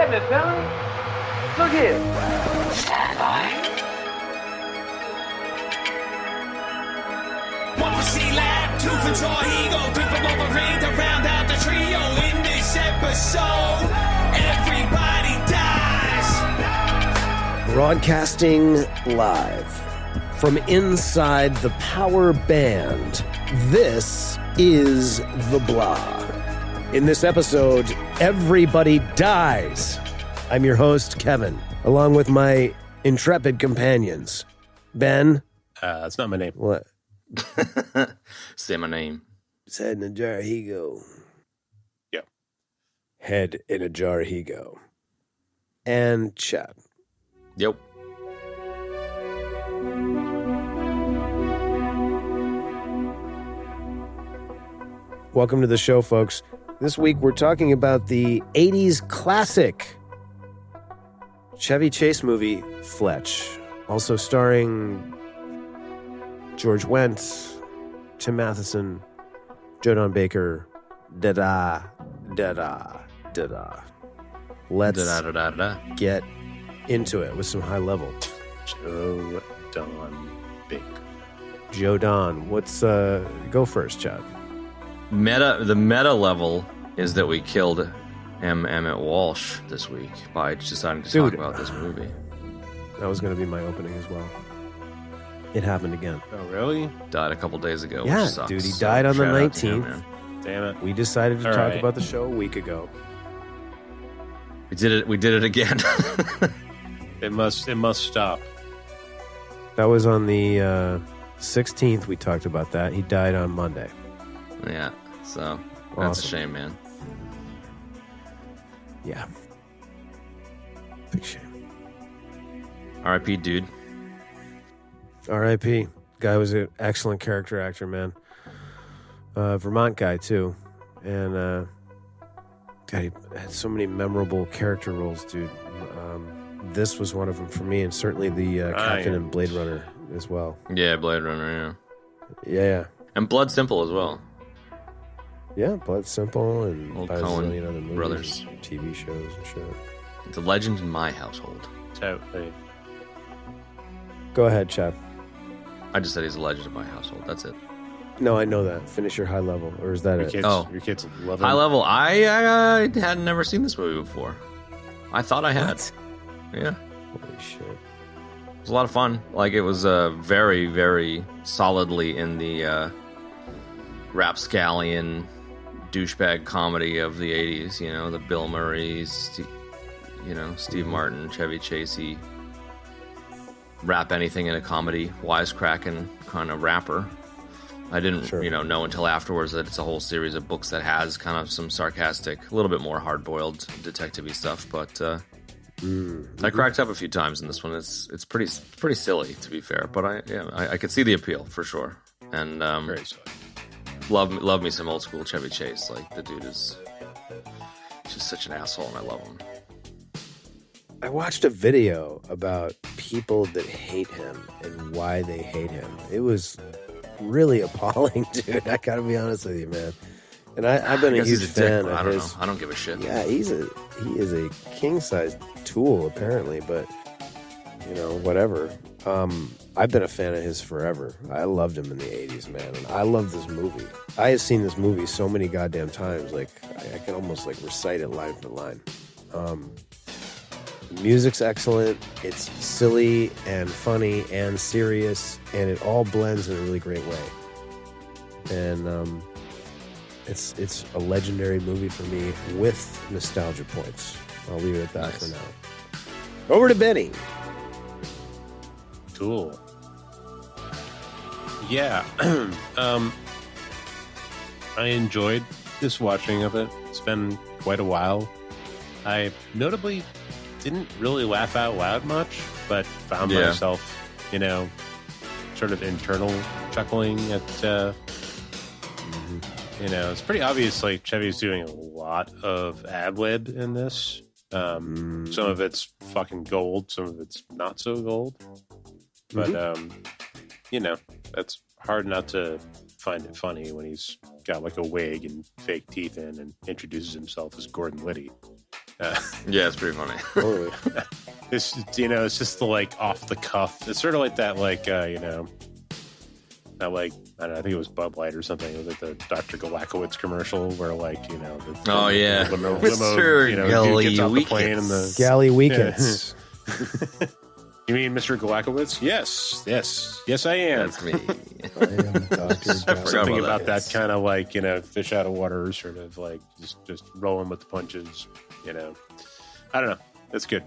Emmet, fella. Look here. Stand by. One for C-Lab, two for Draw Eagle, three for Wolverine to round out the trio. In this episode, everybody dies. Broadcasting live from inside the Power Band, this is The Blah. In this episode, everybody dies. I'm your host, Kevin, along with my intrepid companions. Ben. That's not my name. What? Say my name. His head in a jar, he go. Yeah. Head in a jar, he go. And Chad. Yep. Welcome to the show, folks. This week we're talking about the 80s classic Chevy Chase movie, Fletch. Also starring George Wendt, Tim Matheson, Joe Don Baker, da-da, da-da, da-da. Let's get into it with some high level. Joe Don Baker. Joe Don, what's, go first, Chad. The meta level is that we killed Emmet Walsh this week by deciding to talk about this movie. That was going to be my opening as well. It happened again. Oh, really? Died a couple days ago. Yeah, which sucks. dude, he died on the Shout out to him, 19th. man. Damn it. We decided to All talk right. about the show a week ago. We did it again. It must stop. That was on the 16th. We talked about that. He died on Monday. Yeah, so that's Awesome. a shame, man. Yeah. Big shame. R.I.P. dude. R.I.P. Guy was an excellent character actor, man. Vermont guy, too. And, God, he had so many memorable character roles, dude. This was one of them for me, and certainly the captain in Blade Runner as well. Yeah, Blade Runner, yeah. Yeah. And Blood Simple as well. Yeah, Blood Simple and Old by a Coen zillion other movies, brothers. and TV shows and shit. It's a legend in my household. Totally. Go ahead, Chad. I just said he's a legend in my household. That's it. No, I know that. Finish your high level, or is that it? Your kids love him. High level. I had never seen this movie before. I thought I had. What? Yeah. Holy shit. It was a lot of fun. Like, it was very, very solidly in the rapscallion douchebag comedy of the 80s, you know, the Bill Murrays, Steve Martin, Chevy Chase, rap anything in a comedy, wisecracking kind of rapper. I didn't, know until afterwards that it's a whole series of books that has kind of some sarcastic, a little bit more hard-boiled detective-y stuff, but I cracked up a few times in this one. It's pretty silly, to be fair, but I could see the appeal for sure. And Very silly. love me some old school Chevy Chase. Like, the dude is just such an asshole, and I love him. I watched a video about people that hate him and why they hate him. It was really appalling, dude. I gotta be honest with you, man. And I've been a huge fan of his. I don't give a shit. Yeah, he is a king-sized tool, apparently, but, whatever. I've been a fan of his forever. I loved him in the 80s, man, and I love this movie. I have seen this movie so many goddamn times, like, I can almost, like, recite it line for line. The music's excellent. It's silly and funny and serious, and it all blends in a really great way. And, it's a legendary movie for me with nostalgia points. I'll leave it at that for now. Over to Benny. Cool. Yeah. I enjoyed this watching of it. It's been quite a while. I notably didn't really laugh out loud much, but found myself, sort of internal chuckling at it's pretty obvious, like, Chevy's doing a lot of ad-lib in this. Some of it's fucking gold, some of it's not so gold. But, that's hard not to find it funny when he's got, like, a wig and fake teeth in and introduces himself as Gordon Liddy. Yeah, it's pretty funny. Totally. It's it's just the like off the cuff. It's sort of like that that like I don't know, I think it was Bud Light or something. It was like the Dr. Galekewitz commercial where like the limo, Mr. dude gets off the plane and the Galekewitz. You mean Mr. Galekewitz? Yes, I am. That's me. I am Dr. Something about that. that kind of like fish out of water, sort of like just rolling with the punches. I don't know. That's good.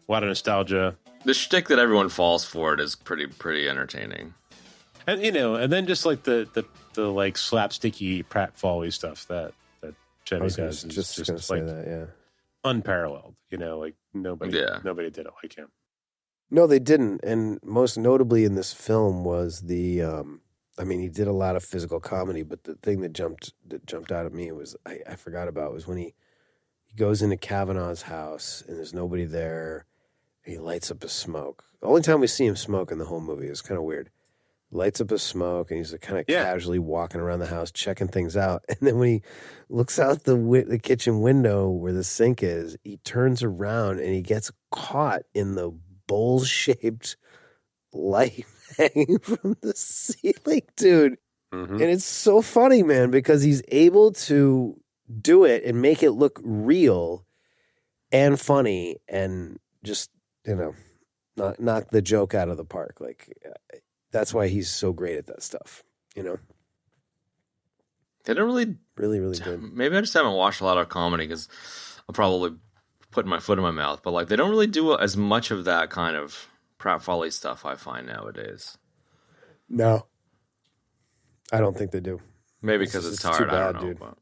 A lot of nostalgia. The shtick that everyone falls for it is pretty entertaining. And and then just like the like slapsticky pratfally stuff that Chevy does is just gonna say like that, yeah. unparalleled. Like nobody did it like him. No, they didn't. And most notably in this film was the he did a lot of physical comedy, but the thing that jumped out at me was I forgot about was when he goes into Kavanaugh's house and there's nobody there. And he lights up a smoke. The only time we see him smoke in the whole movie is kind of weird. Lights up a smoke and he's kind of casually walking around the house, checking things out. And then when he looks out the kitchen window where the sink is, he turns around and he gets caught in the bowl-shaped light hanging from the ceiling, dude. Mm-hmm. And it's so funny, man, because he's able to do it and make it look real and funny and just, knock the joke out of the park. Like, that's why he's so great at that stuff, They don't really... Really, really good. Maybe I just haven't watched a lot of comedy because I'm probably putting my foot in my mouth, but like they don't really do as much of that kind of pratfally stuff I find nowadays. No. I don't think they do. Maybe because it's tired, too I bad, don't know, dude. but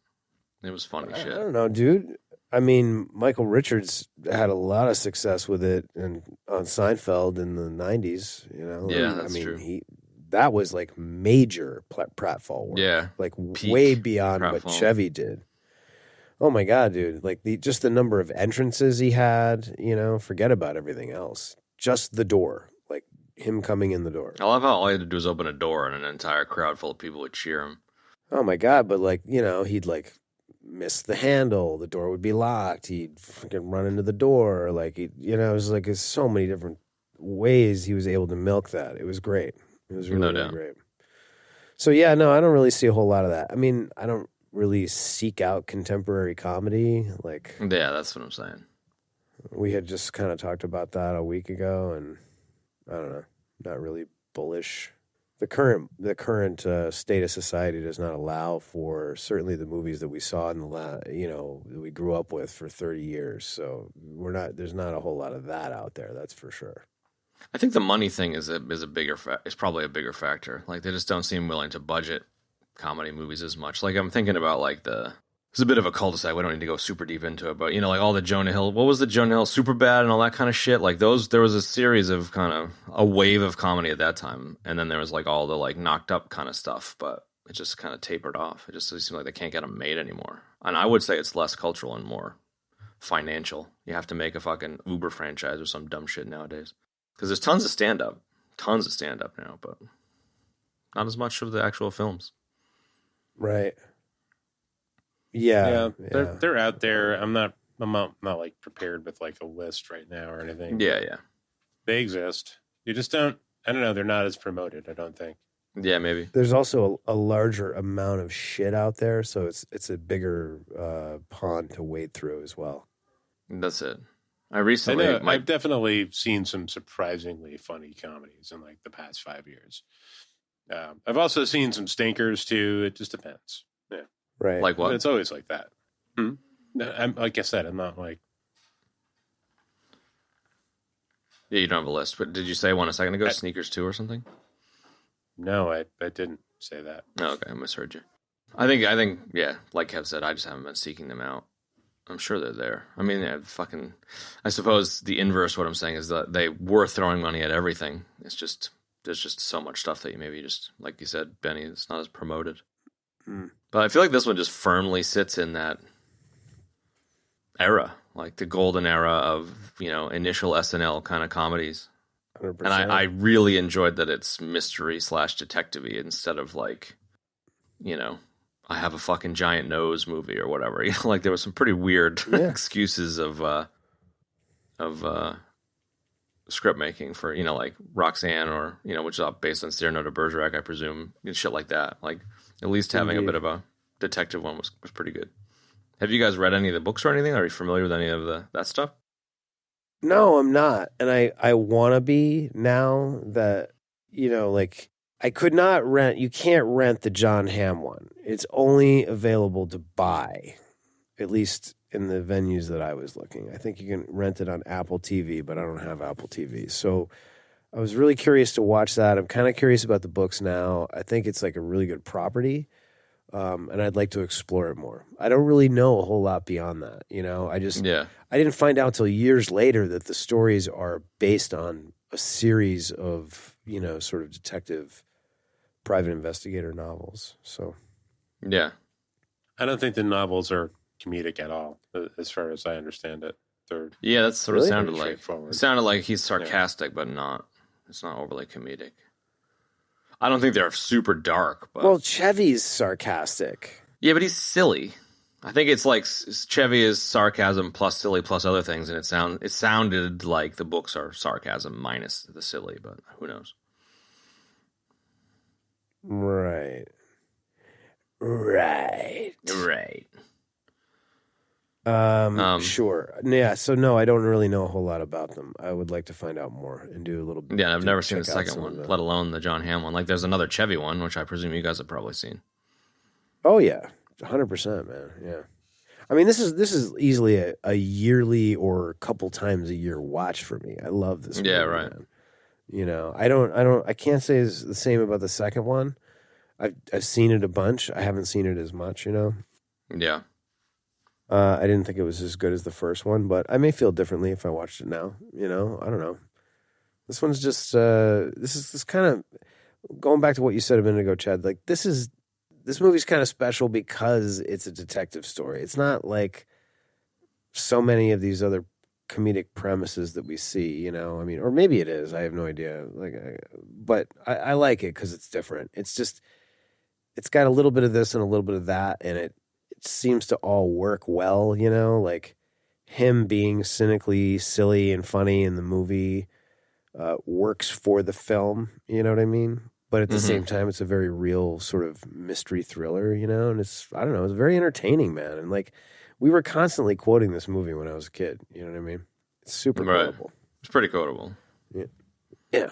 it was funny I shit. don't know, dude. I mean, Michael Richards had a lot of success with it and on Seinfeld in the 90s, Yeah, that's true. That was like major pratfall work. Yeah. Like Peak way beyond pratfall. what Chevy did. Oh my God, dude. Like just the number of entrances he had, forget about everything else. Just the door, like him coming in the door. I love how all he had to do was open a door and an entire crowd full of people would cheer him. Oh my God. But like, he'd like miss the handle. The door would be locked. He'd fucking run into the door. Like, it was like, there's so many different ways he was able to milk that. It was great. It was really, really great. So yeah, no, I don't really see a whole lot of that. I mean, I don't really seek out contemporary comedy. Like, yeah, that's what I'm saying. We had just kind of talked about that a week ago, and I don't know, not really bullish. The current state of society does not allow for certainly the movies that we saw in that we grew up with for 30 years. So there's not a whole lot of that out there. That's for sure. I think the money thing is probably a bigger factor. Like they just don't seem willing to budget comedy movies as much. Like I'm thinking about like it's a bit of a cul-de-sac. We don't need to go super deep into it, but like all the Jonah Hill, what was the Jonah Hill Superbad and all that kind of shit? Like there was a series of kind of a wave of comedy at that time, and then there was like all the like knocked up kind of stuff, but it just kind of tapered off. It just seems like they can't get them made anymore. And I would say it's less cultural and more financial. You have to make a fucking Uber franchise or some dumb shit nowadays. Because there's tons of stand-up now, but not as much of the actual films. Right. Yeah. They're out there. I'm not like prepared with like a list right now or anything. Yeah. They exist. You just don't. I don't know. They're not as promoted. I don't think. Yeah, maybe. There's also a larger amount of shit out there, so it's a bigger pond to wade through as well. That's it. I've definitely seen some surprisingly funny comedies in like the past 5 years. I've also seen some stinkers too. It just depends. Yeah. Right. Like what? But it's always like that. Like I said, I'm not like. Yeah, you don't have a list. But did you say one a second ago? Sneakers 2 or something? No, I didn't say that. Oh, okay, I misheard you. I think, yeah, like Kev said, I just haven't been seeking them out. I'm sure they're there. I mean, I suppose the inverse of what I'm saying is that they were throwing money at everything. It's just, there's just so much stuff that you maybe just, like you said, Benny, it's not as promoted. But I feel like this one just firmly sits in that era, like the golden era of, initial SNL kind of comedies. 100%. And I really enjoyed that it's mystery / detective-y instead of like, I have a fucking giant nose movie or whatever. You know, like there was some pretty weird excuses of script making for, you know, like Roxanne or, you know, which is based on Cyrano de Bergerac, I presume, and shit like that. Like at least having a bit of a detective one was pretty good. Have you guys read any of the books or anything? Are you familiar with any of that stuff? No, I'm not. And I want to be now that, you know, like I could not rent, you can't rent the John Hamm one. It's only available to buy, at least in the venues that I was looking. I think you can rent it on Apple TV, but I don't have Apple TV. So I was really curious to watch that. I'm kind of curious about the books now. I think it's like a really good property. And I'd like to explore it more. I don't really know a whole lot beyond that. You know, I didn't find out until years later that the stories are based on a series of, you know, sort of detective, private investigator novels. So, yeah. I don't think the novels are comedic at all, as far as I understand it. Yeah, that's sort of sounded like. Straightforward. It sounded like he's sarcastic, but not. It's not overly comedic. I don't think they're super dark. But... Well, Chevy's sarcastic. Yeah, but he's silly. I think it's like Chevy is sarcasm plus silly plus other things, and it sounded like the books are sarcasm minus the silly, but who knows? Right. Sure. Yeah, so no, I don't really know a whole lot about them. I would like to find out more and do a little bit. Yeah, I've never seen the second one, let alone the John Hamm one. Like there's another Chevy one, which I presume you guys have probably seen. Oh yeah. 100%, man. Yeah. I mean, this is easily a yearly or a couple times a year watch for me. I love this movie. Yeah, right. Man. You know, I can't say it's the same about the second one. I've seen it a bunch. I haven't seen it as much, you know. Yeah. I didn't think it was as good as the first one, but I may feel differently if I watched it now. You know, I don't know. This one's just this kind of going back to what you said a minute ago, Chad. Like this movie's kind of special because it's a detective story. It's not like so many of these other comedic premises that we see. You know, I mean, or maybe it is. I have no idea. But I like it because it's different. It's just it's got a little bit of this and a little bit of that, and it seems to all work well, you know, like him being cynically silly and funny in the movie works for the film, you know what I mean? But at the same time, it's a very real sort of mystery thriller, you know, and it's very entertaining, man. And like, we were constantly quoting this movie when I was a kid, you know what I mean? It's super quotable. It's pretty quotable. Yeah. Yeah.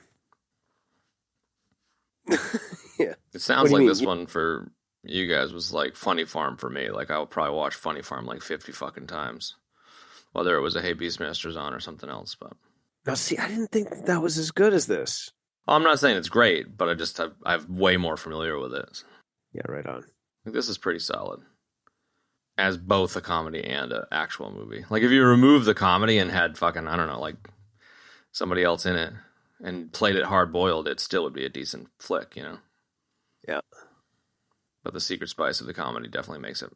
Yeah. It sounds like this one for you guys was like Funny Farm for me. Like I would probably watch Funny Farm like 50 fucking times, whether it was a Hey Beastmaster's on or something else. But now, see, I didn't think that was as good as this. I'm not saying it's great, but I'm way more familiar with it. Yeah, right on. Like, this is pretty solid as both a comedy and an actual movie. Like if you remove the comedy and had fucking, I don't know, like somebody else in it and played it hard boiled, it still would be a decent flick, you know? Yeah. But the secret spice of the comedy definitely makes it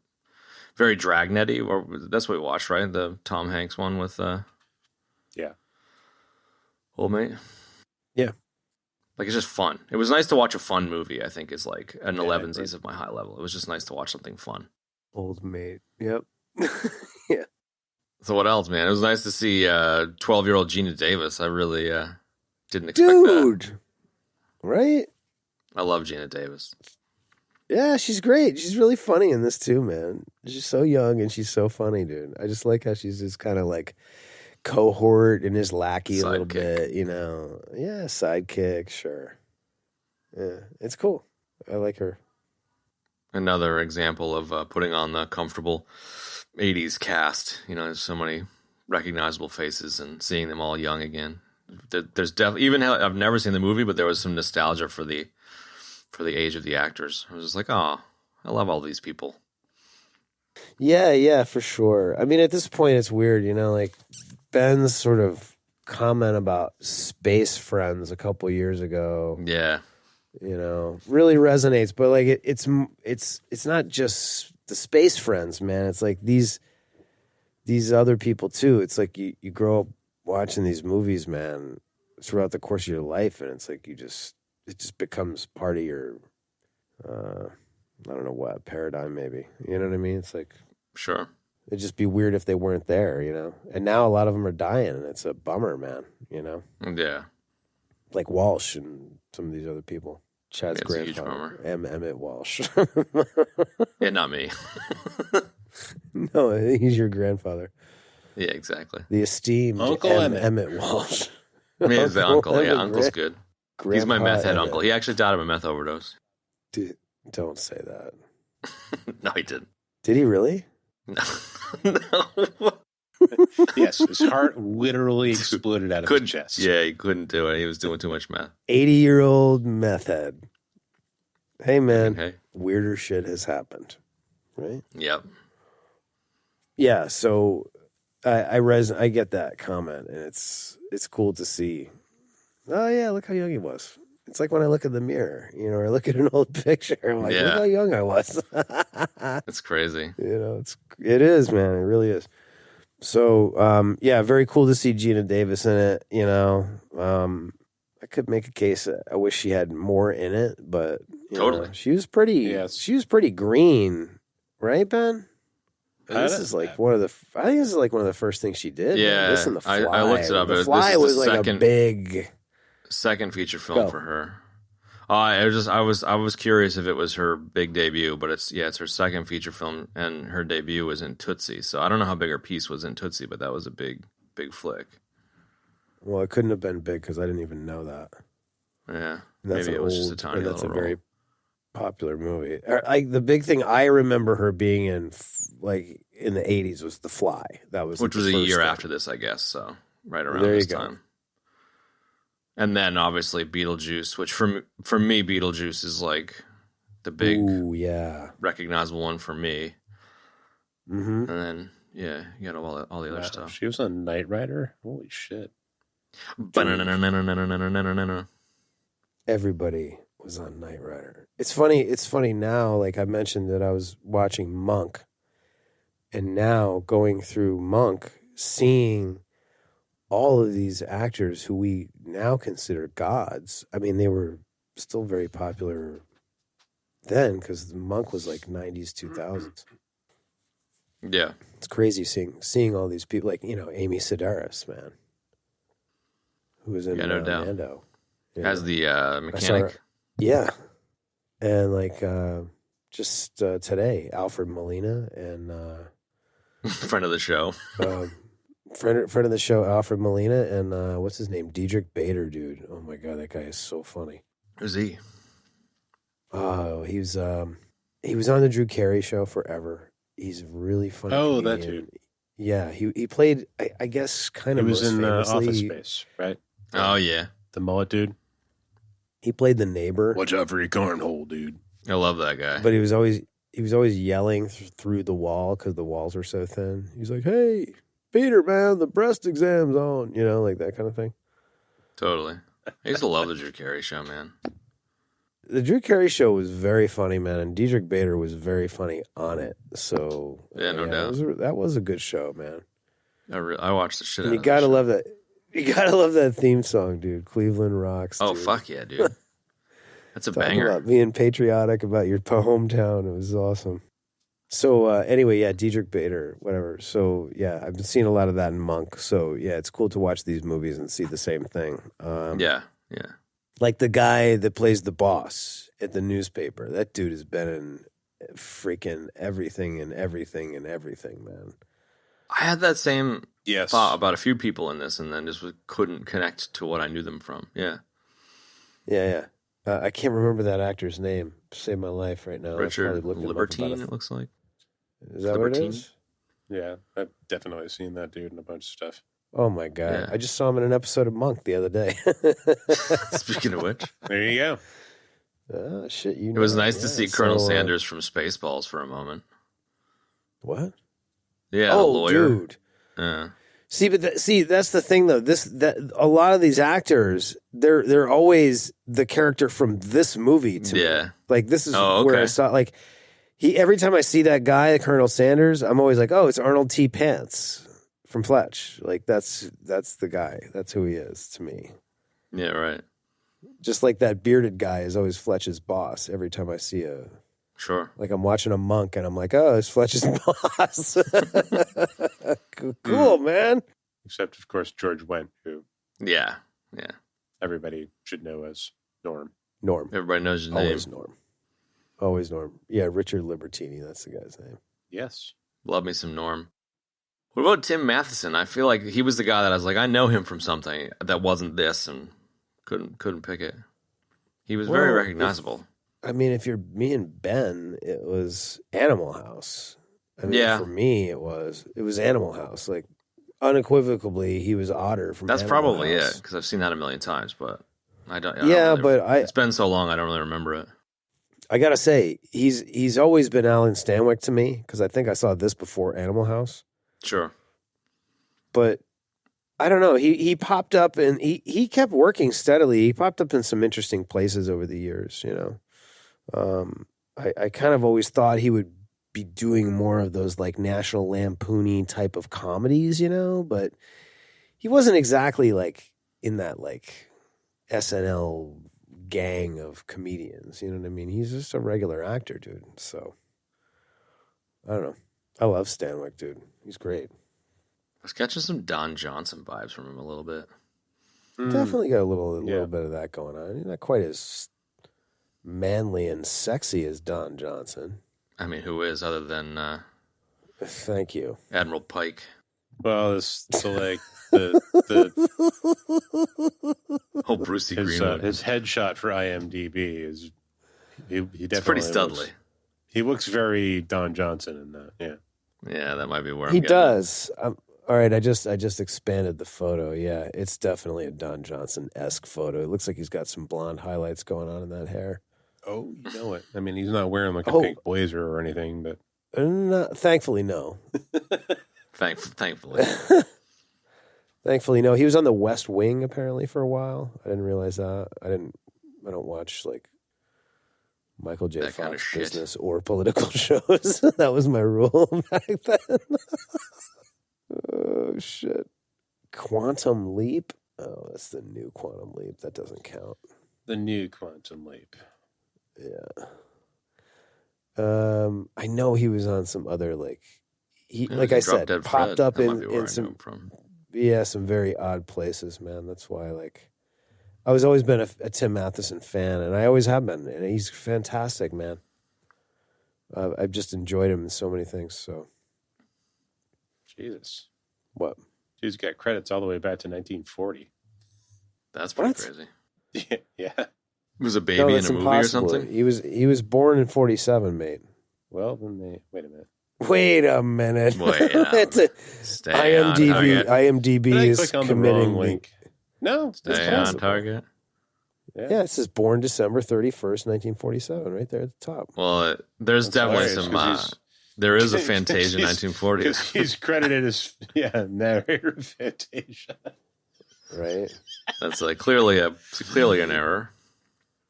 very Dragnet-y. Or that's what we watched, right? The Tom Hanks one with old mate. Yeah. Like, it's just fun. It was nice to watch a fun movie, I think, is like an 11sies of my high level. It was just nice to watch something fun. Old mate. Yep. Yeah. So what else, man? It was nice to see 12-year-old Gina Davis. I really didn't expect that. Right? I love Gina Davis. Yeah, she's great. She's really funny in this too, man. She's so young and she's so funny, dude. I just like how she's just kind of like cohort and his lackey a little bit, you know. Yeah, sidekick, sure. Yeah, it's cool. I like her. Another example of putting on the comfortable 80s cast. You know, there's so many recognizable faces and seeing them all young again. There's definitely, even I've never seen the movie, but there was some nostalgia for the age of the actors. I was just like, oh, I love all these people. Yeah, for sure. I mean, at this point, it's weird, you know, like Ben's sort of comment about Space Friends a couple years ago. Yeah. You know, really resonates, but like it's not just the Space Friends, man. It's like these other people too. It's like you grow up watching these movies, man, throughout the course of your life, and it's like it just becomes part of your I don't know what, paradigm maybe. You know what I mean? It's like, Sure. it'd just be weird if they weren't there, And now a lot of them are dying, and it's a bummer, man, Yeah. Like Walsh and some of these other people. Chad's Yeah, it's a huge grandfather, Emmet Walsh. Yeah, not me. No, he's your grandfather. Yeah, exactly. The esteemed Uncle Emmet. Emmet Walsh. I mean, the uncle. Yeah, Emmet, uncle's good. He's my Grandpa meth head Emmet. uncle. He actually died of a meth overdose. Dude, don't say that. No, he didn't. Did he really? No. No. Yes, his heart literally exploded out of his chest. Yeah, he couldn't do it. He was doing too much meth. 80-year-old meth head. Hey, man, Okay. weirder shit has happened, right? Yep. Yeah, so I get that comment, and it's cool to see. Oh, yeah, look how young he was. It's like when I look in the mirror, or I look at an old picture, I'm like, Yeah. look how young I was. It's crazy. It is, man. It really is. So, yeah, very cool to see Gina Davis in it, I could make a case. I wish she had more in it, but Totally. she was pretty. Yes. She was pretty green, right, Ben? And this is like one of the. I think this is like one of the first things she did. Yeah, man. This and The Fly. I looked it up. The This Fly is the was like second- a big. Second feature film Go. for her. I was curious if it was her big debut, but it's her second feature film, and her debut was in Tootsie. So I don't know how big her piece was in Tootsie, but that was a big flick. Well, it couldn't have been big because I didn't even know that. Yeah, And that's maybe an it was old, just a tiny and that's a little very role. popular movie. The big thing I remember her being in, like in the '80s, was The Fly. That was Which like, was the a first year thing. after this, I guess. So right around There you this go. time. And then obviously Beetlejuice, which for me Beetlejuice is like the big Ooh, yeah. recognizable one for me. Mm-hmm. And then you got all the other Wow, stuff. She was on Knight Rider? Holy shit. Everybody was on Knight Rider. It's funny. It's funny now. Like I mentioned that I was watching Monk, and now going through Monk, seeing all of these actors who we now consider gods. I mean, they were still very popular then because Monk was like '90s, 2000s. Yeah. It's crazy seeing all these people, like Amy Sedaris, man, who was in No doubt. Mando. As the I saw mechanic. her- yeah, and like just today, Alfred Molina and Friend of the show. friend of the show, Alfred Molina, and what's his name, Diedrich Bader, dude. Oh my god, that guy is so funny. Who's he? Oh, he was on the Drew Carey show forever. He's really funny. Oh, that comedian. dude. Yeah, he played, I guess, kind He of. was most in Office famously, Space, right? Oh yeah. The mullet dude. He played the neighbor. Watch out for your cornhole, dude. I love that guy. But he was always yelling through the wall because the walls were so thin. He's like, "Hey, Peter, man, the breast exam's on," like that kind of thing. Totally. I used to love the Drew Carey show, man. The Drew Carey show was very funny, man, and Diedrich Bader was very funny on it. So Yeah, no doubt. that was a good show, man. I watched the shit And out you of gotta that love that. You gotta love that theme song, dude. Cleveland rocks. show. Oh dude. fuck yeah, dude. That's a Talk banger. about being patriotic about your hometown. It was awesome. So anyway, yeah, Diedrich Bader, whatever. So yeah, I've been seeing a lot of that in Monk. So yeah, it's cool to watch these movies and see the same thing. Yeah. Like the guy that plays the boss at the newspaper. That dude has been in freaking everything, man. I had that same Yes. thought about a few people in this, and then just couldn't connect to what I knew them from. Yeah. Yeah. I can't remember that actor's name. Saved my life right now. I'll Richard probably look him up Libertine, about it looks like. Is that what it Libertine? is? Yeah, I've definitely seen that dude in a bunch of stuff. Oh my god! Yeah. I just saw him in an episode of Monk the other day. Speaking of which, There you go. Oh shit! it was nice to yeah. see Colonel So, Sanders from Spaceballs for a moment. What? Yeah, oh, the lawyer. dude. Yeah. See, but that's the thing though. A lot of these actors, they're always the character from this movie to me. Yeah. Like this is Oh, where I okay. saw like every time I see that guy, Colonel Sanders, I'm always like, oh, it's Arnold T. Pants from Fletch. Like that's the guy. That's who he is to me. Yeah, right. Just like that bearded guy is always Fletch's boss every time I see a Sure. Like I'm watching a monk, and I'm like, oh, it's Fletch's boss. Cool, man. Except, of course, George Wendt, who Yeah. everybody should know as Norm. Norm. Everybody knows his name. Always Norm. Always Norm. Yeah, Richard Libertini. That's the guy's name. Yes. Love me some Norm. What about Tim Matheson? I feel like he was the guy that I was like, I know him from something that wasn't this, and couldn't pick it. He was very recognizable. If you're me and Ben, it was Animal House. Yeah. For me, it was Animal House. Like, unequivocally, he was Otter from That's Animal probably House. it, because I've seen that a million times, but I don't. It's been so long, I don't really remember it. I gotta say, he's always been Alan Stanwyck to me, because I think I saw this before Animal House. Sure. But I don't know. He popped up, and he kept working steadily. He popped up in some interesting places over the years, I kind of always thought he would be doing more of those like National Lampoon-y type of comedies, but he wasn't exactly like in that like SNL gang of comedians. You know what I mean? He's just a regular actor, dude. So I don't know. I love Stanwyck, dude. He's great. I was catching some Don Johnson vibes from him a little bit. Definitely got a little bit of that going on. He's not quite as manly and sexy as Don Johnson. I mean, who is other than Thank you, Admiral Pike? Well, so like the Oh, Brucey Greenwood. his headshot for IMDb is he definitely It's pretty studly. He looks very Don Johnson in that. Yeah. Yeah, that might be where he I'm getting does. All right, I just expanded the photo. Yeah, it's definitely a Don Johnson-esque photo. It looks like he's got some blonde highlights going on in that hair. Oh, you know it. I mean, he's not wearing like a pink blazer or anything, but Thankfully, no. Thankfully. Thankfully, no. He was on the West Wing apparently for a while. I didn't realize that. I don't watch like Michael J. That Fox kind of shit. business or political shows. That was my rule back then. Oh shit! Quantum Leap. Oh, that's the new Quantum Leap. That doesn't count. the new Quantum Leap. Yeah. I know he was on some other like like I said, popped up in some some very odd places, man. That's why I was always been a Tim Matheson fan, and I always have been, and he's fantastic, man. I've just enjoyed him in so many things. So, Jesus, what? Dude's got credits all the way back to 1940. That's pretty crazy. Yeah. He was a baby in a movie or something? He was born in 47, mate. Well, then wait a minute. Wait a minute. IMDb is committing the link. No, stay on target. Yeah, it says born December 31st, 1947, right there at the top. Well, there's definitely some. There is a Fantasia 1940. Because he's credited as narrator of Fantasia. Right. That's clearly an error.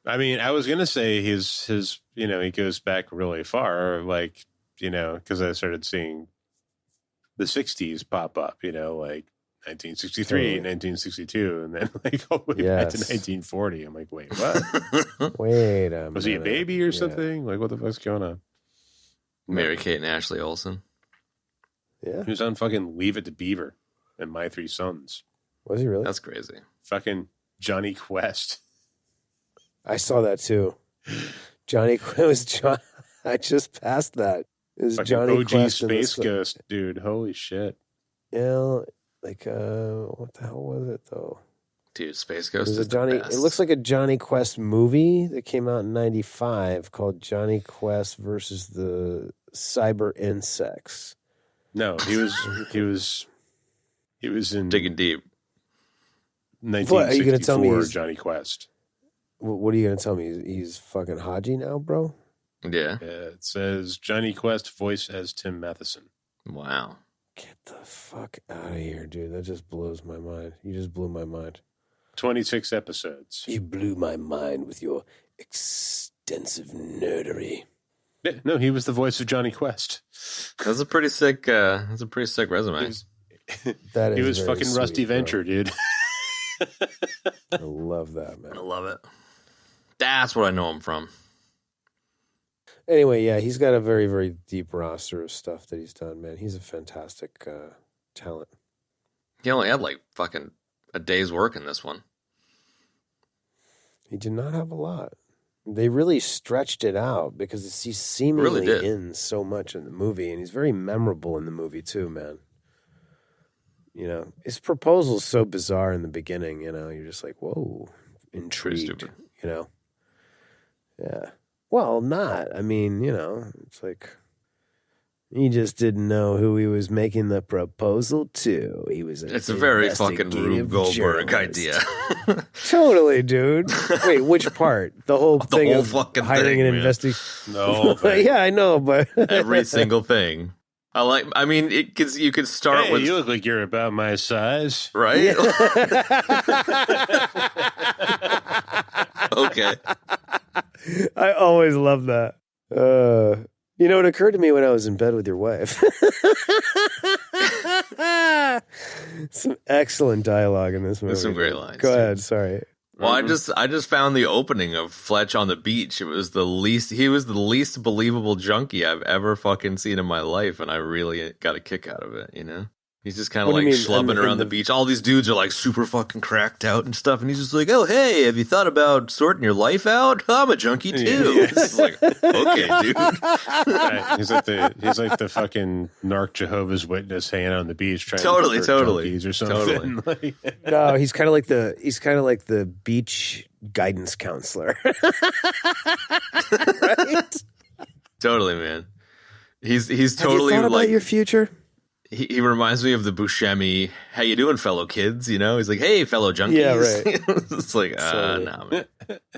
I mean, I was gonna say his he goes back really far, because I started seeing the 60s pop up, 1963, 1962, and then all the way back to 1940. I'm like, wait, what? Wait a minute. Was he a baby or something? Like, what the fuck's going on? Mary-Kate and Ashley Olsen. Yeah. He was on fucking Leave It to Beaver and My Three Sons. Was he really? That's crazy. Fucking Johnny Quest. I saw that too. Johnny Quest was John. I just passed that. It was fucking Johnny OG Quest Space Ghost, dude. Holy shit. Yeah, what the hell was it though? Dude, Space Ghost is Johnny. the best. It looks like a Johnny Quest movie that came out in '95 called Johnny Quest versus the Cyber Insects. No, he was in Digging Deep. 1964. What, are you gonna tell me Johnny Quest? What are you gonna tell me? He's fucking Haji now, bro? Yeah. It says Johnny Quest, voice as Tim Matheson. Wow. Get the fuck out of here, dude. That just blows my mind. You just blew my mind. 26 episodes. You blew my mind with your extensive nerdery. Yeah, no, he was the voice of Johnny Quest. That's a pretty sick resume. He was fucking sweet, Rusty Venture, dude. I love that, man. I love it. That's what I know him from. Anyway, yeah, he's got a very, very deep roster of stuff that he's done, man. He's a fantastic talent. He only had like fucking a day's work in this one. He did not have a lot. They really stretched it out because he's seemingly in so much in the movie, and he's very memorable in the movie too, man. You know, his proposal's so bizarre in the beginning, you know, you're just like, whoa, intrigued, you know? Yeah. Well, not. I mean, you know, it's like he just didn't know who he was making the proposal to. He was It's a very fucking Rube Goldberg idea. Totally, dude. Wait, which part? The whole thing whole of fucking hiring thing, an man. investigator? No, Yeah, I know, but Every single thing. I mean, you could start with... you look like you're about my size. Right? Okay. I always love that. You know, it occurred to me when I was in bed with your wife. Some excellent dialogue in this movie. There's some great lines. Go ahead, sorry. Well, I just found the opening of Fletch on the beach. He was the least believable junkie I've ever fucking seen in my life, and I really got a kick out of it, you know? He's just kind of like schlubbing around the beach. All these dudes are like super fucking cracked out and stuff, and he's just like, "Oh, hey, have you thought about sorting your life out? I'm a junkie too." Yeah. It's like, okay, dude. Right. He's like the fucking narc Jehovah's Witness hanging out on the beach trying Totally, to convert totally. junkies or something. Totally. No, he's kind of like the beach guidance counselor. Right? Totally, man. He's Have totally you thought like about your future? He reminds me of the Buscemi, "How you doing, fellow kids?" You know, he's like, "Hey, fellow junkies." Yeah, right. It's like, nah, man.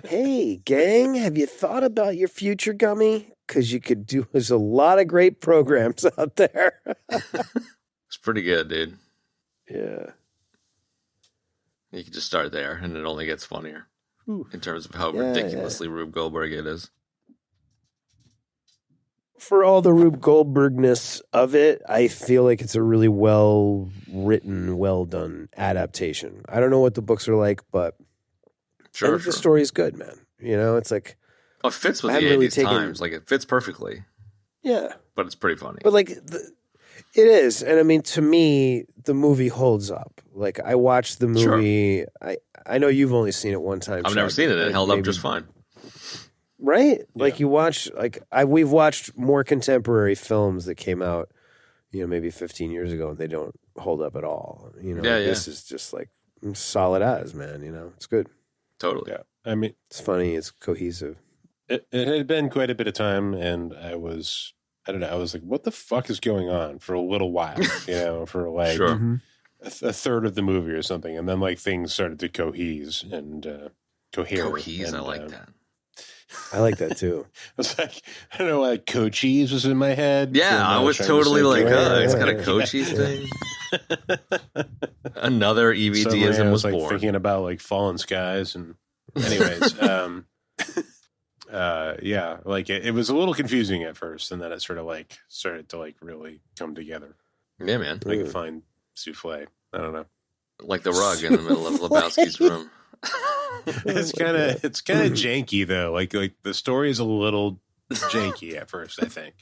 Hey, gang, have you thought about your future, Gummy? Because there's a lot of great programs out there. It's pretty good, dude. Yeah. You can just start there, and it only gets funnier in terms of how ridiculously Rube Goldberg it is. For all the Rube Goldbergness of it, I feel like it's a really well written, well done adaptation. I don't know what the books are like, but I think the story is good, man. You know, it's like it fits with the 80s times. Like, it fits perfectly. Yeah, but it's pretty funny. But like, it is, and I mean, to me, the movie holds up. Like, I watched the movie. Sure. I know you've only seen it one time. I've never seen it. It held up just fine. Right? Like, you watch, we've watched more contemporary films that came out, you know, maybe 15 years ago, and they don't hold up at all. You know, this is just like solid as, man, you know, it's good. Totally. Yeah. I mean, it's funny, it's cohesive. It had been quite a bit of time, and I was like, what the fuck is going on for a little while, you know, for like a third of the movie or something. And then like things started to cohere. Cohese, I like that. I like that too. I was like, I don't know, like Cochise was in my head. Yeah, I was totally like, it's got a Cochise thing. Another EVDism was like born. Thinking about like fallen skies, and anyways, yeah, like it was a little confusing at first, and then it sort of like started to like really come together. Yeah, man, like a fine souffle. I don't know, like the rug in the middle of Lebowski's room. It's kind of janky though. Like the story is a little janky at first. I think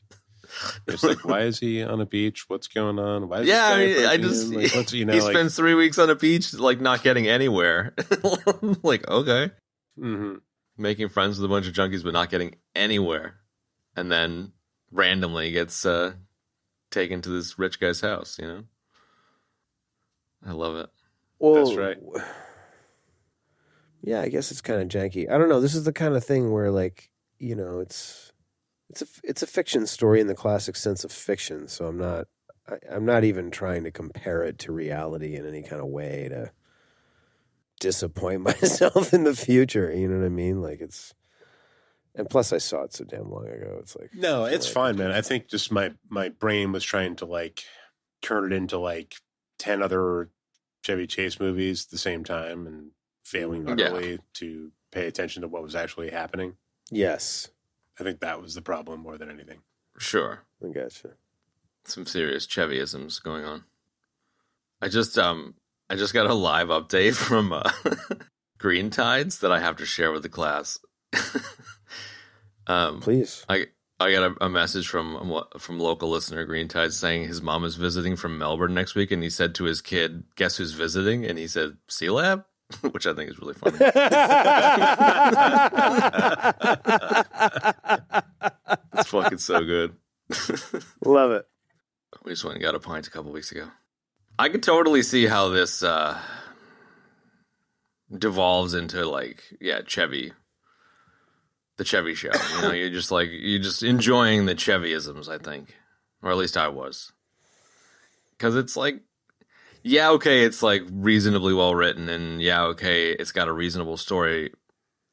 it's like, why is he on a beach? What's going on? Why is he spends 3 weeks on a beach, like not getting anywhere. Like, okay, making friends with a bunch of junkies, but not getting anywhere, and then randomly gets taken to this rich guy's house. You know, I love it. Well, that's right. Yeah, I guess it's kind of janky. I don't know. This is the kind of thing where, like, you know, it's a fiction story in the classic sense of fiction. So I'm not even trying to compare it to reality in any kind of way to disappoint myself in the future. You know what I mean? Like, and plus I saw it so damn long ago. It's like, no, it's fine, man. I think just my brain was trying to like turn it into like 10 other Chevy Chase movies at the same time, and failing utterly to pay attention to what was actually happening. Yes. I think that was the problem more than anything. Sure. I gotcha. Some serious Chevyisms going on. I just got a live update from Green Tides that I have to share with the class. Please. I got a message from local listener Green Tide saying his mom is visiting from Melbourne next week, and he said to his kid, "Guess who's visiting?" And he said, "C-Lab," which I think is really funny. It's fucking so good. Love it. We just went and got a pint a couple weeks ago. I could totally see how this devolves into Chevy. The Chevy show, you're just enjoying the Chevyisms, I think, or at least I was, because it's like, yeah, okay, it's like reasonably well written, and yeah, okay, it's got a reasonable story,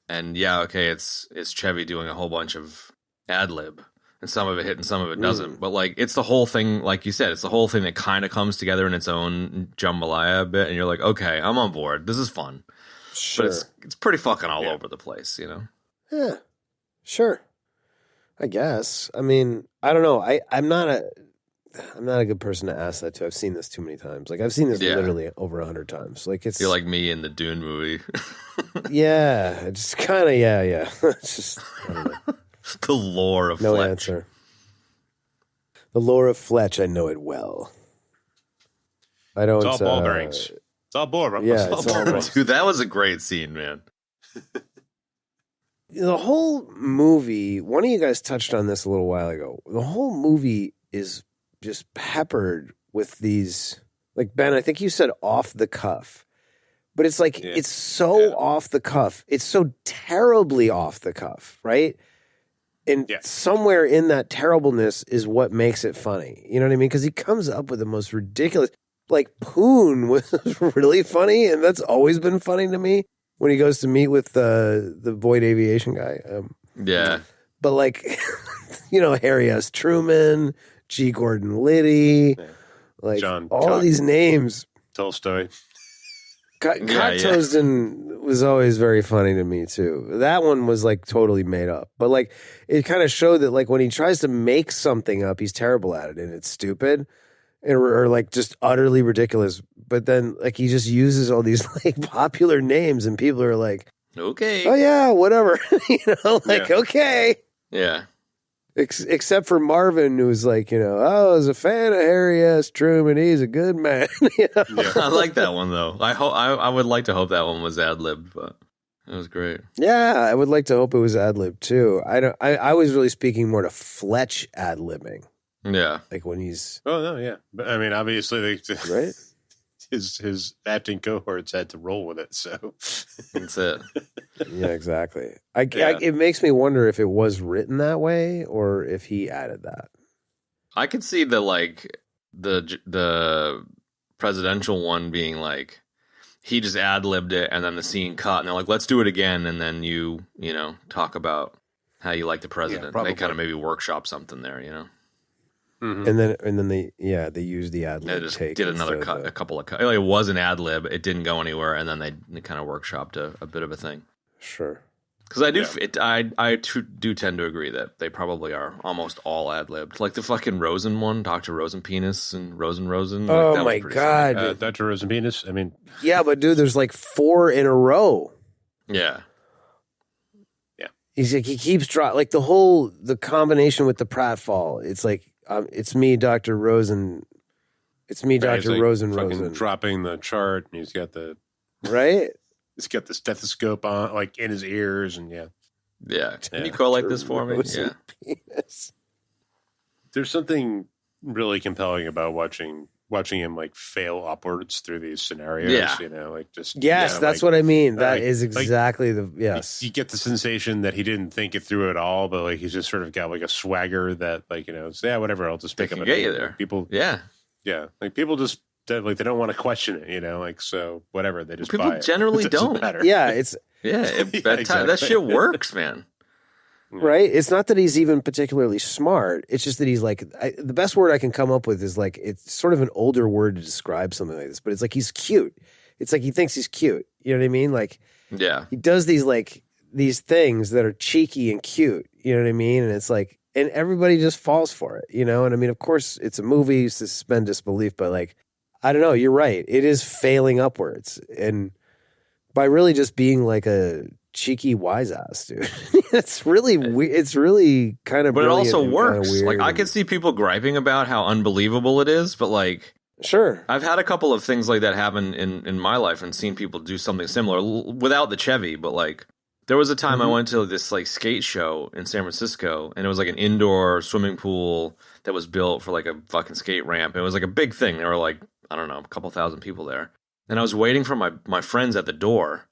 and yeah, okay, it's Chevy doing a whole bunch of ad lib, and some of it hit and some of it doesn't, but like it's the whole thing, like you said, it's the whole thing that kind of comes together in its own jambalaya a bit, and you're like, okay, I'm on board, this is fun, Sure. but it's pretty fucking all over the place, Yeah. Sure. I guess. I mean, I don't know. I'm not a good person to ask that to. I've seen this too many times. Like I've seen this literally over 100 times. Like you're like me in the Dune movie. Yeah. It's kind of yeah. It's just I don't know. The lore of no Fletch. answer. The lore of Fletch, I know it well. I don't. It's all ball bearings. It's all ball bearings. Yeah, it's all Dude, that was a great scene, man. The whole movie, one of you guys touched on this a little while ago. The whole movie is just peppered with these, like Ben, I think you said off the cuff, but it's like, it's so off the cuff. It's so terribly off the cuff, right? And somewhere in that terribleness is what makes it funny. You know what I mean? Because he comes up with the most ridiculous, like Poon was really funny, and that's always been funny to me. When he goes to meet with the Boyd Aviation guy. But like, Harry S. Truman, G. Gordon Liddy, like John all these names. Tolstoy. Tosden was always very funny to me too. That one was like totally made up. But like, it kind of showed that like when he tries to make something up, he's terrible at it and it's stupid. Or like just utterly ridiculous. But then like he just uses all these like popular names and people are like, okay, oh yeah, whatever. Okay. Yeah. Except for Marvin, who's like, I was a fan of Harry S. Truman. He's a good man. I like that one though. I would like to hope that one was ad libbed, but it was great. Yeah, I would like to hope it was ad libbed too. I was really speaking more to Fletch ad libbing. Yeah, like when he's. Oh no, yeah, but I mean, obviously, right. His acting cohorts had to roll with it, so that's it. Yeah, exactly. It makes me wonder if it was written that way or if he added that. I could see the presidential one being like he just ad libbed it and then the scene cut and they're like, let's do it again, and then you talk about how you like the president. They kind of maybe workshop something there, Mm-hmm. And then they used the ad lib. They just did another cut, a couple of cuts. It was an ad lib. It didn't go anywhere, and then they kind of workshopped a bit of a thing. Sure. Because I do tend to agree that they probably are almost all ad libbed. Like the fucking Rosen one, Dr. Rosen Penis and Rosen. Oh my god, Dr. Rosen Penis. I mean, yeah, but dude, there's like 4 in a row. Yeah. He's like he keeps like the combination with the pratfall. It's like. It's me, Dr. Rosen. It's me, Dr. Like Rosen. Dropping the chart, and he's got the right. He's got the stethoscope on, like in his ears, and yeah. Can you collate this for me? Yeah. Penis. There's something really compelling about watching him like fail upwards through these scenarios. Yeah. Like just that's what I mean. That is exactly You get the sensation that he didn't think it through at all, but like he's just sort of got like a swagger that like whatever, I'll just pick up. Get you there. People, like people just like they don't want to question it, like so whatever they just people buy it. Generally don't. Matter. Yeah, it's exactly. That shit works, man. Right? It's not that he's even particularly smart. It's just that he's like, the best word I can come up with is like, it's sort of an older word to describe something like this, but it's like he's cute. It's like he thinks he's cute. You know what I mean? Like, yeah, he does these things that are cheeky and cute. You know what I mean? And it's like, and everybody just falls for it, And I mean, of course, it's a movie, suspend disbelief, but like, I don't know. You're right. It is failing upwards. And by really just being like a cheeky wise ass, dude. It's really weird. It's really kind of, but it also and works. kinda weird. Like, I could see people griping about how unbelievable it is, but like, sure, I've had a couple of things like that happen in my life and seen people do something similar without the Chevy. But like, there was a time I went to this like skate show in San Francisco, and it was like an indoor swimming pool that was built for like a fucking skate ramp. It was like a big thing. There were like, I don't know, a couple thousand people there. And I was waiting for my friends at the door,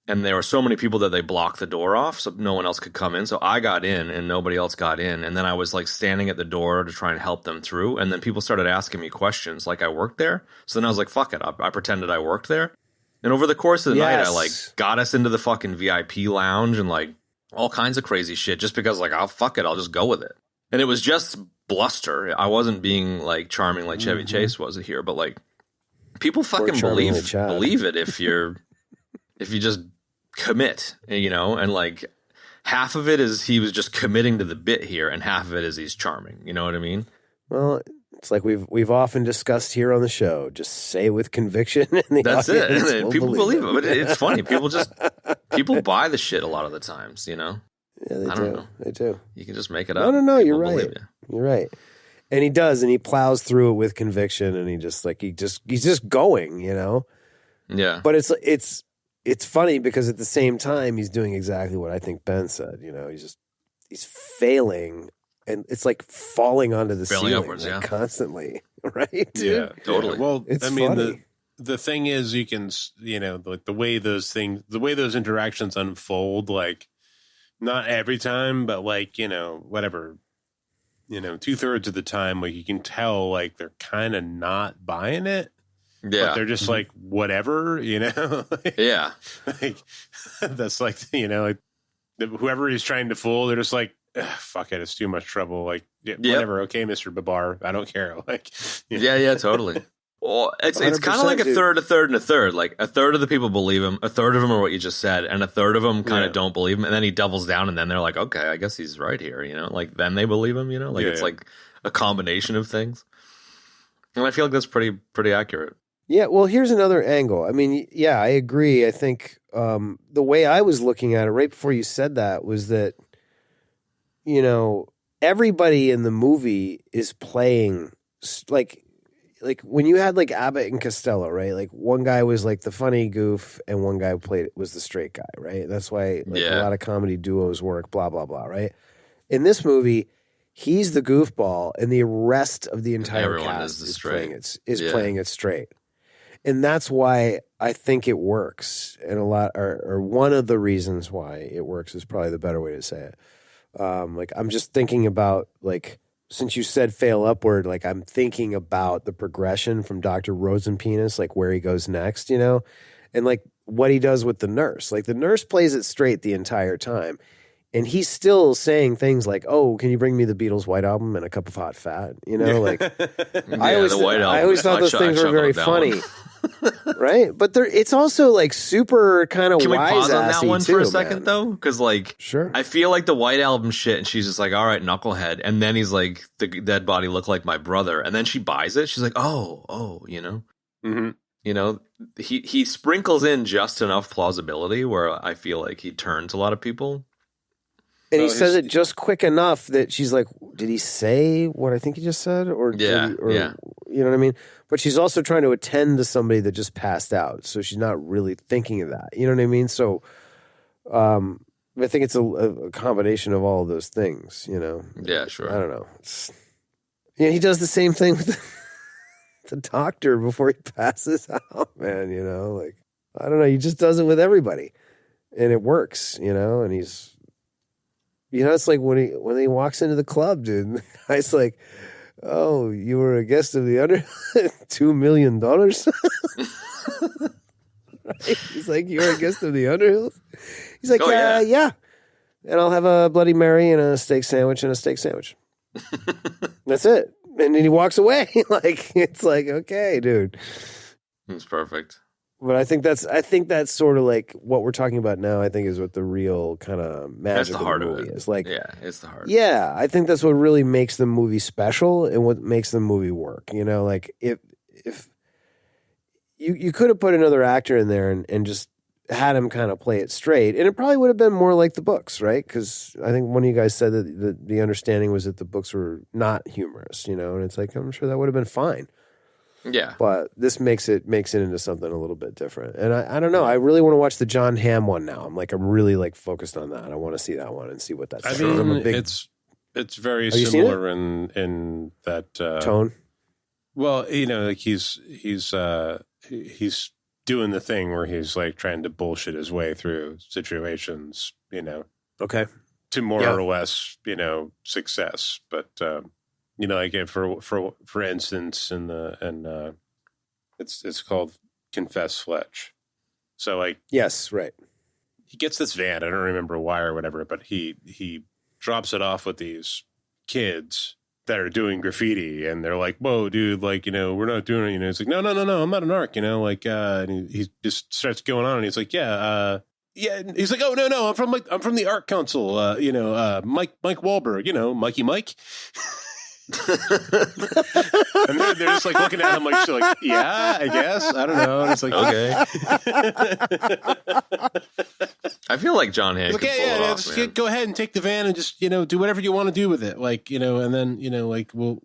and there were so many people that they blocked the door off so no one else could come in. So I got in and nobody else got in. And then I was like standing at the door to try and help them through. And then people started asking me questions like I worked there. So then I was like, fuck it. I pretended I worked there. And over the course of the night, I like got us into the fucking VIP lounge and like all kinds of crazy shit just because like, oh, fuck it. I'll just go with it. And it was just bluster. I wasn't being like charming like Chevy Chase was here, but like people fucking believe it if you just commit, you know, and like half of it is he was just committing to the bit here and half of it is he's charming. You know what I mean? Well, it's like we've often discussed here on the show. Just say with conviction. And that's it. And people believe it. But it's funny. People buy the shit a lot of the times, you know? Yeah, they do. They do. You can just make it up. No, you're right. You're right. And he does, and he plows through it with conviction, and he's just going, you know? Yeah. But it's funny because at the same time he's doing exactly what I think Ben said, you know, he's failing, and it's like falling onto the ceiling upwards, like, constantly, right? Dude? Yeah, totally. Yeah. Well, it's I mean, funny. the thing is, you can, you know, like the way those interactions unfold, like not every time, but like, you know, whatever, you know, 2/3 of the time, like you can tell, like they're kind of not buying it. Yeah. But they're just like, whatever, you know? Yeah. Like, that's like, you know, like whoever he's trying to fool, they're just like, fuck it, it's too much trouble. Like, whatever. Okay, Mr. Babar, I don't care. Like, you know? Yeah, totally. Well, it's kind of like a third, and a third. Like a third of the people believe him, a third of them are what you just said, and a third of them kind of don't believe him. And then he doubles down, and then they're like, okay, I guess he's right here. You know, like then they believe him. You know, like it's like a combination of things. And I feel like that's pretty accurate. Yeah, well, here's another angle. I mean, yeah, I agree. I think the way I was looking at it right before you said that was that, you know, everybody in the movie is playing like when you had like Abbott and Costello, right? Like one guy was like the funny goof and one guy was the straight guy, right? That's why like, a lot of comedy duos work, blah, blah, blah, right? In this movie, he's the goofball and the rest of the entire cast is playing it straight. And that's why I think it works. And or one of the reasons why it works is probably the better way to say it. Like, I'm just thinking about, like, since you said fail upward, like, I'm thinking about the progression from Dr. Rosenpenis, like, where he goes next, you know? And, like, what he does with the nurse. Like, the nurse plays it straight the entire time. And he's still saying things like, "Oh, can you bring me the Beatles' White Album and a cup of hot fat?" You know, like I always thought those things were very funny, right? But it's also like super kind of. Can we pause on that one for a second, man. though? Because like, sure, I feel like the White Album shit, and she's just like, "All right, knucklehead," and then he's like, "The dead body looked like my brother," and then she buys it. She's like, "Oh, you know." Mm-hmm. You know, he sprinkles in just enough plausibility where I feel like he turns a lot of people. And he says it just quick enough that she's like, did he say what I think he just said? Or you know what I mean? But she's also trying to attend to somebody that just passed out. So she's not really thinking of that. You know what I mean? So I think it's a combination of all of those things, you know? Yeah, sure. I don't know. He does the same thing with the doctor before he passes out, man, you know? Like, I don't know. He just does it with everybody. And it works, you know? And he's... You know, it's like when he walks into the club, dude. And the guy's like, "Oh, you were a guest of the $2 million." Right? He's like, "You're a guest of the Underhills." He's like, yeah. And I'll have a Bloody Mary and a steak sandwich and a steak sandwich. That's it. And then he walks away. Like it's like, okay, dude. It's perfect. But I think that's sort of like what we're talking about now. I think is what the real kind of magic of the movie is. Like, yeah, it's the heart. Yeah, I think that's what really makes the movie special and what makes the movie work. You know, like if you could have put another actor in there and just had him kind of play it straight, and it probably would have been more like the books, right? Because I think one of you guys said that the understanding was that the books were not humorous, and it's like I'm sure that would have been fine. Yeah, but this makes it into something a little bit different. And I don't know. I really want to watch the John Hamm one now. I'm really like focused on that. I want to see that one and see what that's. I mean, it's very similar in that tone. Well, like he's doing the thing where he's like trying to bullshit his way through situations, Okay. to more or less, success. But like for instance, it's called Confess Fletch. So like, yes, right. He gets this van. I don't remember why or whatever, but he drops it off with these kids that are doing graffiti, and they're like, "Whoa, dude! Like, we're not doing it." It's like, "No, I'm not an arc." And he just starts going on, and he's like, "Yeah." And he's like, "Oh no, I'm from the art council." Mike Wahlberg, Mikey Mike. And they're just like looking at him like, yeah, I guess. I don't know. And it's like, okay. I feel like John Hamm. Just go ahead and take the van and just, do whatever you want to do with it. Like, and then, we'll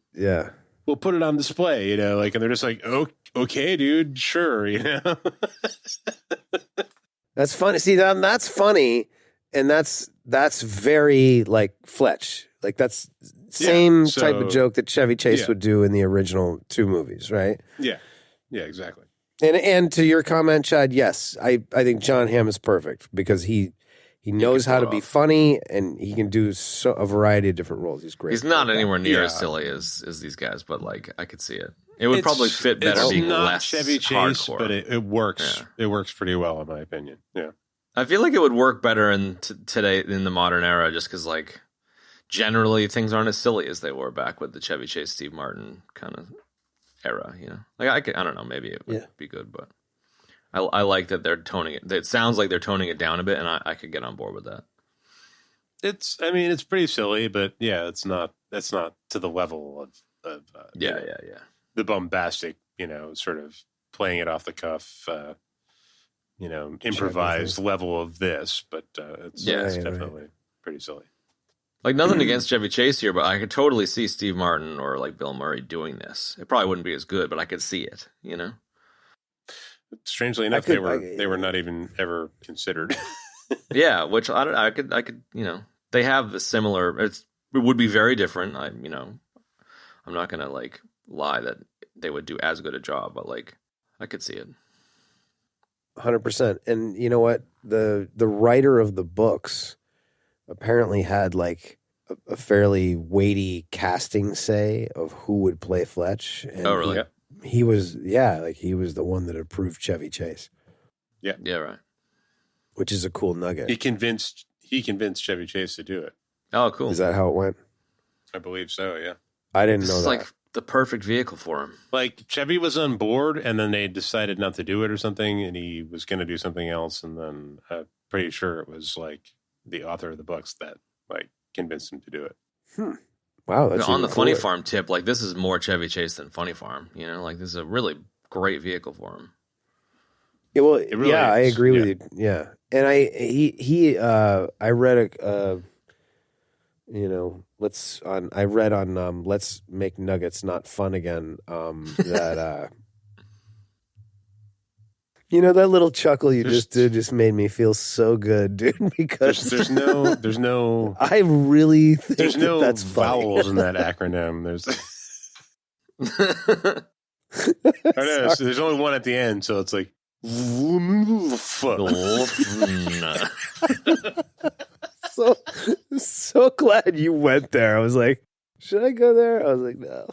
put it on display, and they're just like, oh, okay, dude, sure, That's funny. See, that's funny. And that's very like Fletch. Like that's same type of joke that Chevy Chase would do in the original 2 movies, right? Yeah. Yeah, exactly. And to your comment, Chad, yes, I think John Hamm is perfect because he knows how to be funny and he can do a variety of different roles. He's great. He's not anywhere near as silly as these guys, but like I could see it. It would probably fit better being less Chevy Chase, hardcore. But it works. Yeah. It works pretty well, in my opinion. Yeah. I feel like it would work better in today in the modern era, just because like generally things aren't as silly as they were back with the Chevy Chase, Steve Martin kind of era. Like I don't know, maybe it would be good, but I like that they're toning it. It sounds like they're toning it down a bit, and I could get on board with that. It's pretty silly, but that's not to the level of the bombastic, sort of playing it off the cuff, improvised level of this, but it's definitely pretty silly. Like nothing against Chevy Chase here, but I could totally see Steve Martin or like Bill Murray doing this. It probably wouldn't be as good, but I could see it, Strangely enough, they were not even ever considered. Yeah, which I could, they have a similar. It would be very different. I'm not gonna like lie that they would do as good a job, but like I could see it. 100%. And you know what? The writer of the books apparently had like a fairly weighty casting say of who would play Fletch. And oh, really? He was the one that approved Chevy Chase. Yeah. Yeah, right. Which is a cool nugget. He convinced Chevy Chase to do it. Oh, cool. Is that how it went? I believe so, yeah. I didn't know that. It's like the perfect vehicle for him. Like Chevy was on board and then they decided not to do it or something, and he was going to do something else, and then I'm pretty sure it was like the author of the books that like convinced him to do it. Wow, that's on the Funny Farm tip. Like this is more Chevy Chase than Funny Farm. Like this is a really great vehicle for him. Yeah, well, it really is. I agree with you. Yeah, and I read I read on Let's Make Nuggets Not Fun Again that that little chuckle you just did just made me feel so good, dude, because there's no I really think that's vowels in that acronym. There's only one at the end, so it's like so glad you went there. I was like, should I go there? I was like, no.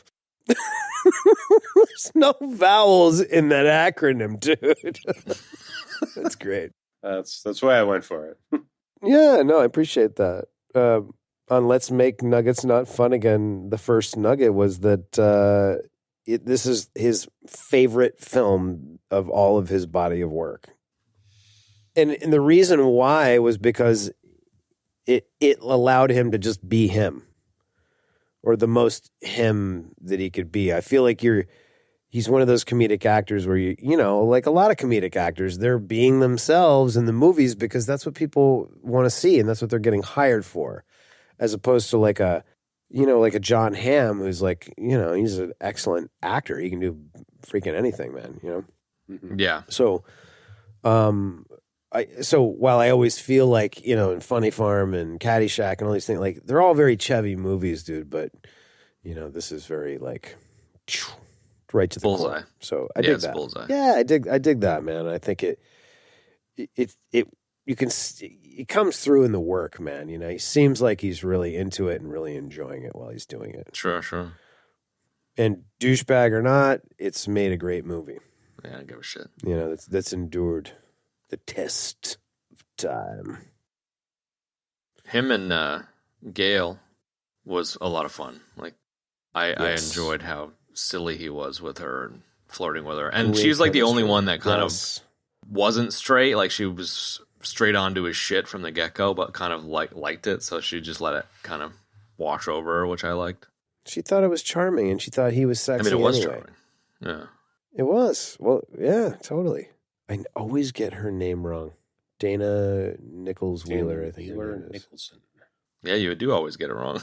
There's no vowels in that acronym, dude. That's great. That's why I went for it. Yeah, no, I appreciate that. On Let's Make Nuggets Not Fun Again, the first nugget was that this is his favorite film of all of his body of work. And the reason why was because it allowed him to just be him, or the most him that he could be. I feel like he's one of those comedic actors where you know, like a lot of comedic actors, they're being themselves in the movies because that's what people want to see and that's what they're getting hired for, as opposed to like a John Hamm who's like, you know, he's an excellent actor. He can do freaking anything, man. You know. Yeah. So, so while I always feel like, you know, in Funny Farm and Caddyshack and all these things, like they're all very Chevy movies, dude. But you know, this is very like right to the bullseye. core. So I dig that. Bullseye. Yeah, I dig that, man. I think it comes through in the work, man. You know, he seems like he's really into it and really enjoying it while he's doing it. Sure. And douchebag or not, it's made a great movie. Yeah, I don't give a shit. You know, that's endured the test of time. Him and Gail was a lot of fun. Like, I enjoyed how silly he was with her and flirting with her. And Great she's like the only chemistry. one that kind Yes. of wasn't straight. Like, she was straight onto his shit from the get-go, but kind of liked it. So she just let it kind of wash over her, which I liked. She thought it was charming, and she thought he was sexy. I mean, it was anyway. charming. Yeah. It was. Well, yeah, totally. I always get her name wrong. Dana Nichols Wheeler, I think. Wheeler her name is. Nicholson. Yeah, you do always get it wrong.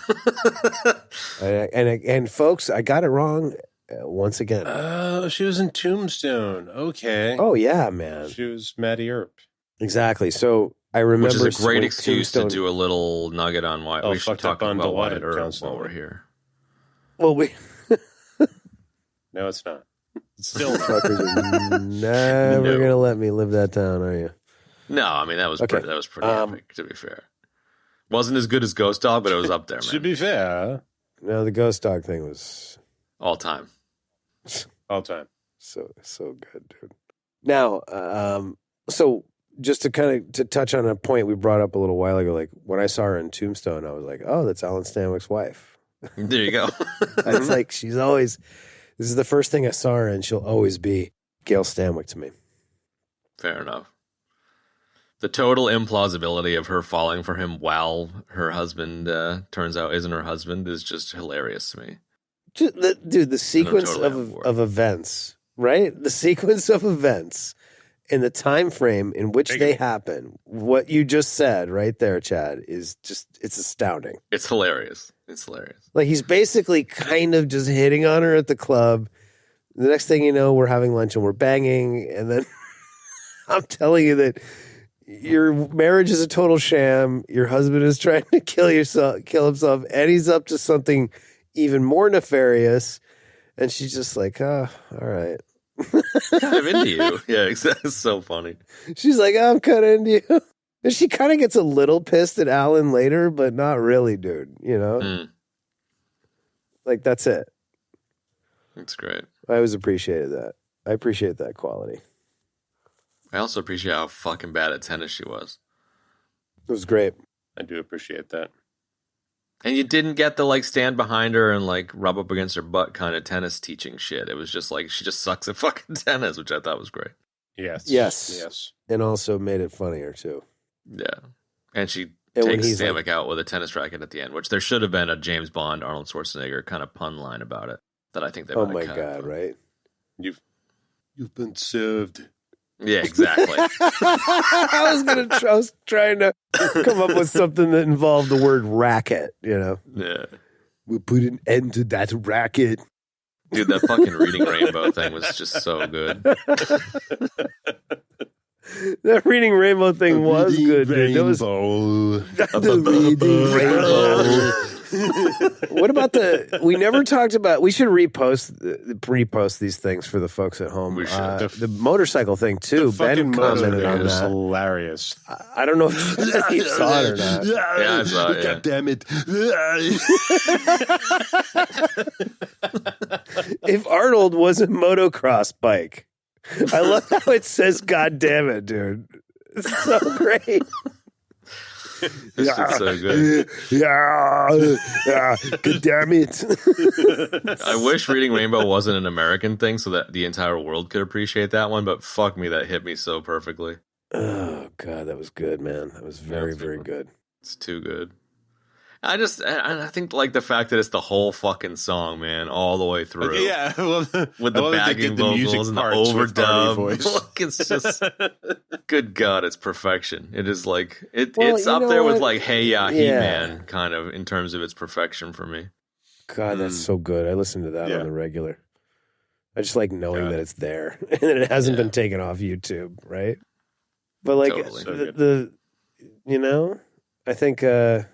And folks, I got it wrong once again. Oh, she was in Tombstone. Okay. Oh yeah, man. She was Maddie Earp. Exactly. So I remember, Which is a great when excuse Tombstone- to do a little nugget on Wyatt. Oh, We should fucked talk up on about Delighted Wyatt Earp constantly. while we're here. Well, we No, it's not. It's still not. fuckers are never No. gonna let me live that down, are you? No, I mean that was Okay. pretty epic. To be fair, wasn't as good as Ghost Dog, but it was up there, To man. be fair, No, the ghost dog thing was All time. all time. so good, dude. Now, so just to kind of touch on a point we brought up a little while ago, like when I saw her in Tombstone, I was like, oh, that's Alan Stanwyck's wife. There you go. It's like she's always. This is the first thing I saw her, and she'll always be Gail Stanwyck to me. Fair enough. The total implausibility of her falling for him while her husband turns out isn't her husband is just hilarious to me. The sequence totally on board. of events, right? The sequence of events and the time frame in which they happen. What you just said right there, Chad, is it's astounding. It's hilarious. It's hilarious. Like he's basically kind of just hitting on her at the club. The next thing you know, we're having lunch and we're banging, and then I'm telling you that your marriage is a total sham. Your husband is trying to kill himself, and he's up to something even more nefarious. And she's just like, oh, all right. Kind of into you. Yeah, exactly. It's so funny. She's like, I'm kind of into you. And she kind of gets a little pissed at Alan later, but not really, dude. You know? Mm, Like, that's it. it's great. I always appreciated that. I appreciate that quality. I also appreciate how fucking bad at tennis she was. It was great. I do appreciate that. And you didn't get the like stand behind her and like rub up against her butt kind of tennis teaching shit. It was just like she just sucks at fucking tennis, which I thought was great. Yes. And also made it funnier, too. Yeah. And she And when takes he's Stanwyck like- out with a tennis racket at the end, which there should have been a James Bond, Arnold Schwarzenegger kind of pun line about it that I think they Oh, might my have God, cut. right? You've been served. Yeah, exactly. I was trying to come up with something that involved the word racket, you know? Yeah. We put an end to that racket. Dude, that fucking Reading Rainbow thing was just so good. That Reading Rainbow thing was good, dude. That was the Reading Rainbow. What about we never talked about, we should repost these things for the folks at home. We should. The motorcycle thing, too. Ben commented on is that. hilarious. I don't know if he saw it or not. Yeah, I saw it, yeah. God damn it. If Arnold was a motocross bike. I love how it says, God damn it, dude. It's so great. This shit's so good. God damn it. I wish Reading Rainbow wasn't an American thing so that the entire world could appreciate that one, but fuck me, that hit me so perfectly. Oh, God, that was good, man. That was very, very good. It's too good. I think like the fact that it's the whole fucking song, man, all the way through. Yeah, well, with the bagging vocals and the overdub. Like, it's just, good God, it's perfection. It is like, it's up there with like, Hey Ya, He-Man, kind of, in terms of its perfection for me. God, that's so good. I listen to that on the regular. I just like knowing that it's there and that it hasn't been taken off YouTube, right? But like the you know, I think there's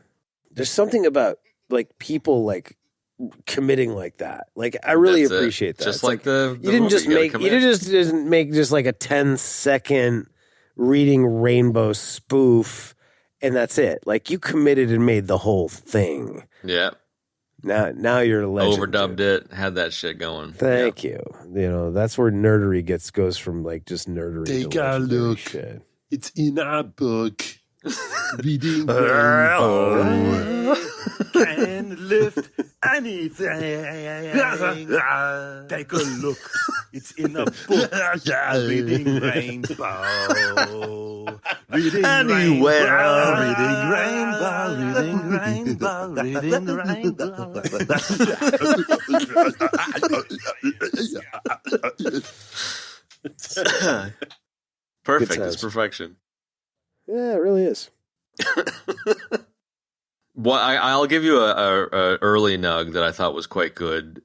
something about like people like committing like that. Like I really appreciate that. Just it's like the you didn't just make you didn't make just like a 10-second Reading Rainbow spoof and that's it. Like you committed and made the whole thing. Yeah. Now you're a legend. Overdubbed it, had that shit going. Thank you. You know, that's where nerdery goes from like just nerdery Take to a look. shit. It's in our book. Reading Rainbow. Can lift anything. Take a look. It's in a book. Reading Rainbow. Reading Anywhere. Reading Rainbow. Reading Rainbow. Perfect. It's perfection. Yeah, it really is. Well, I'll give you a early nug that I thought was quite good.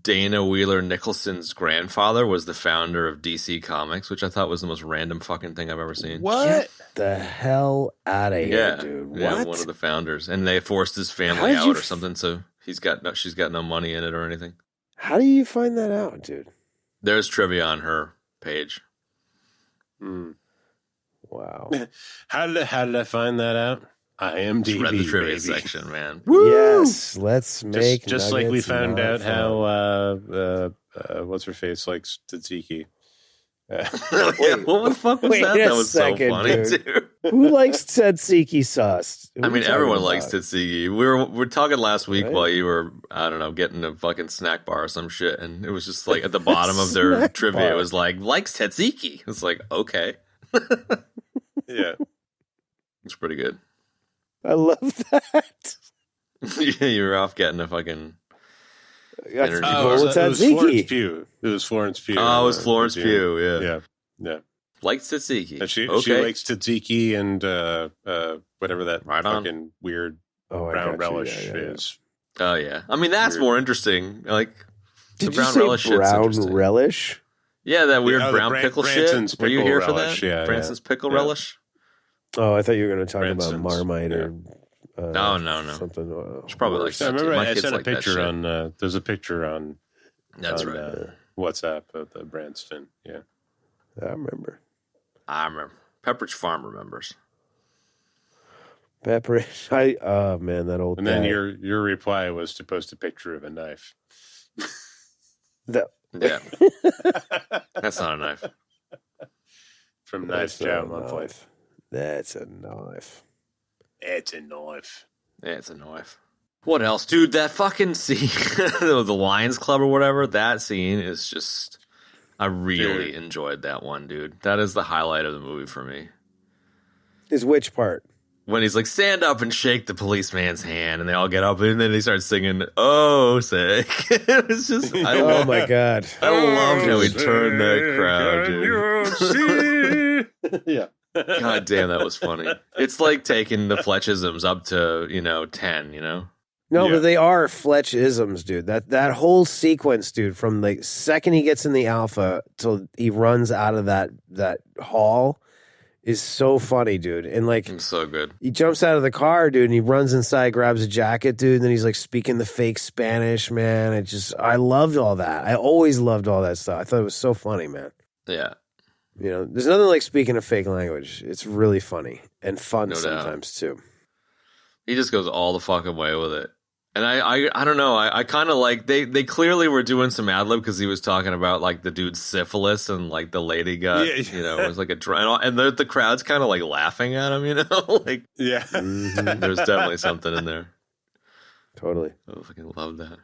Dana Wheeler Nicholson's grandfather was the founder of DC Comics, which I thought was the most random fucking thing I've ever seen. What? Get the hell out of here, dude. What? Yeah, one of the founders. And they forced his family out or something, so she's got no money in it or anything. How do you find that out, dude? There's trivia on her page. Wow. How did I find that out? IMDb, read the trivia baby. section, man. Woo! Yes, let's make just like we found out fun. how what's her face likes tzatziki. What the fuck was that? That was so funny, dude. Who likes tzatziki sauce? I mean, everyone likes tzatziki. We were talking last week while you were, I don't know, getting a fucking snack bar or some shit, and it was just like at the bottom of their trivia, it was like, likes tzatziki. It's like, okay. Yeah. It's pretty good. I love that. Yeah, you were off getting a fucking it was Florence Pugh. It was Florence Pugh. Oh, it was Florence Pugh, yeah. Likes tzatziki. And she likes tzatziki and whatever that fucking weird brown relish is. Oh, yeah. I mean, that's more interesting. Like, Did the brown you say relish shit's brown interesting. relish? Yeah, that weird brown pickle Branston's shit. Were you here for relish, that? yeah, Branston's pickle relish? Oh, I thought you were going to talk about Marmite or no. something. It's probably like I remember I sent a like picture on. There's a picture on. That's on, right. WhatsApp of the Branston. Yeah, I remember. Pepperidge Farm remembers. Pepperidge. Oh man, that old. And guy. then your reply was to post a picture of a knife. Yeah, that's not a knife. From Knife Chow Monthly. That's a knife. It's a knife. Yeah, it's a knife. What else, dude? That fucking scene, the Lions Club or whatever. That scene is just. I really enjoyed that one, dude. That is the highlight of the movie for me. Is which part? When he's like, stand up and shake the policeman's hand, and they all get up, and then they start singing, "Oh, say." It was just, oh my god, I loved how he turned that crowd, dude. Yeah. God damn, that was funny. It's like taking the Fletchisms up to 10. No, but they are Fletch-isms, dude. That whole sequence, dude, from the second he gets in the Alpha till he runs out of that hall. Is so funny, dude. And like, it's so good. He jumps out of the car, dude, and he runs inside, grabs a jacket, dude, and then he's like speaking the fake Spanish, man. I loved all that. I always loved all that stuff. I thought it was so funny, man. Yeah. There's nothing like speaking a fake language. It's really funny and fun sometimes too. He just goes all the fucking way with it. And I don't know. I kind of like they clearly were doing some ad lib because he was talking about like the dude's syphilis and like the lady got it was like and the crowd's kind of like laughing at him, like Mm-hmm. there's definitely something in there. Totally. I fucking love that.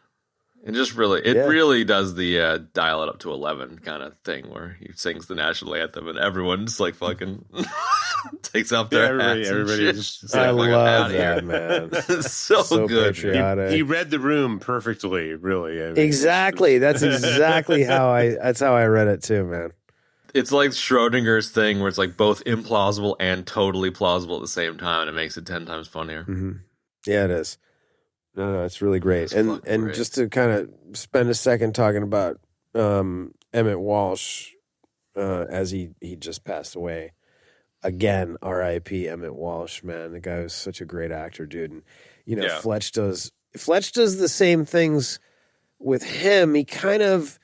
It really does the dial it up to 11 kind of thing where he sings the national anthem and everyone's like fucking takes off their hats. Everybody just I like, love that, man. It's so good. Patriotic. He read the room perfectly, really. I mean, Exactly. That's exactly how I read it too, man. It's like Schrodinger's thing where it's like both implausible and totally plausible at the same time, and it makes it 10 times funnier. Mm-hmm. Yeah, it is. No, it's really great. And great. Just to kind of spend a second talking about Emmet Walsh as he just passed away. Again, R.I.P. Emmet Walsh, man. The guy was such a great actor, dude. And Fletch does the same things with him. He kind of,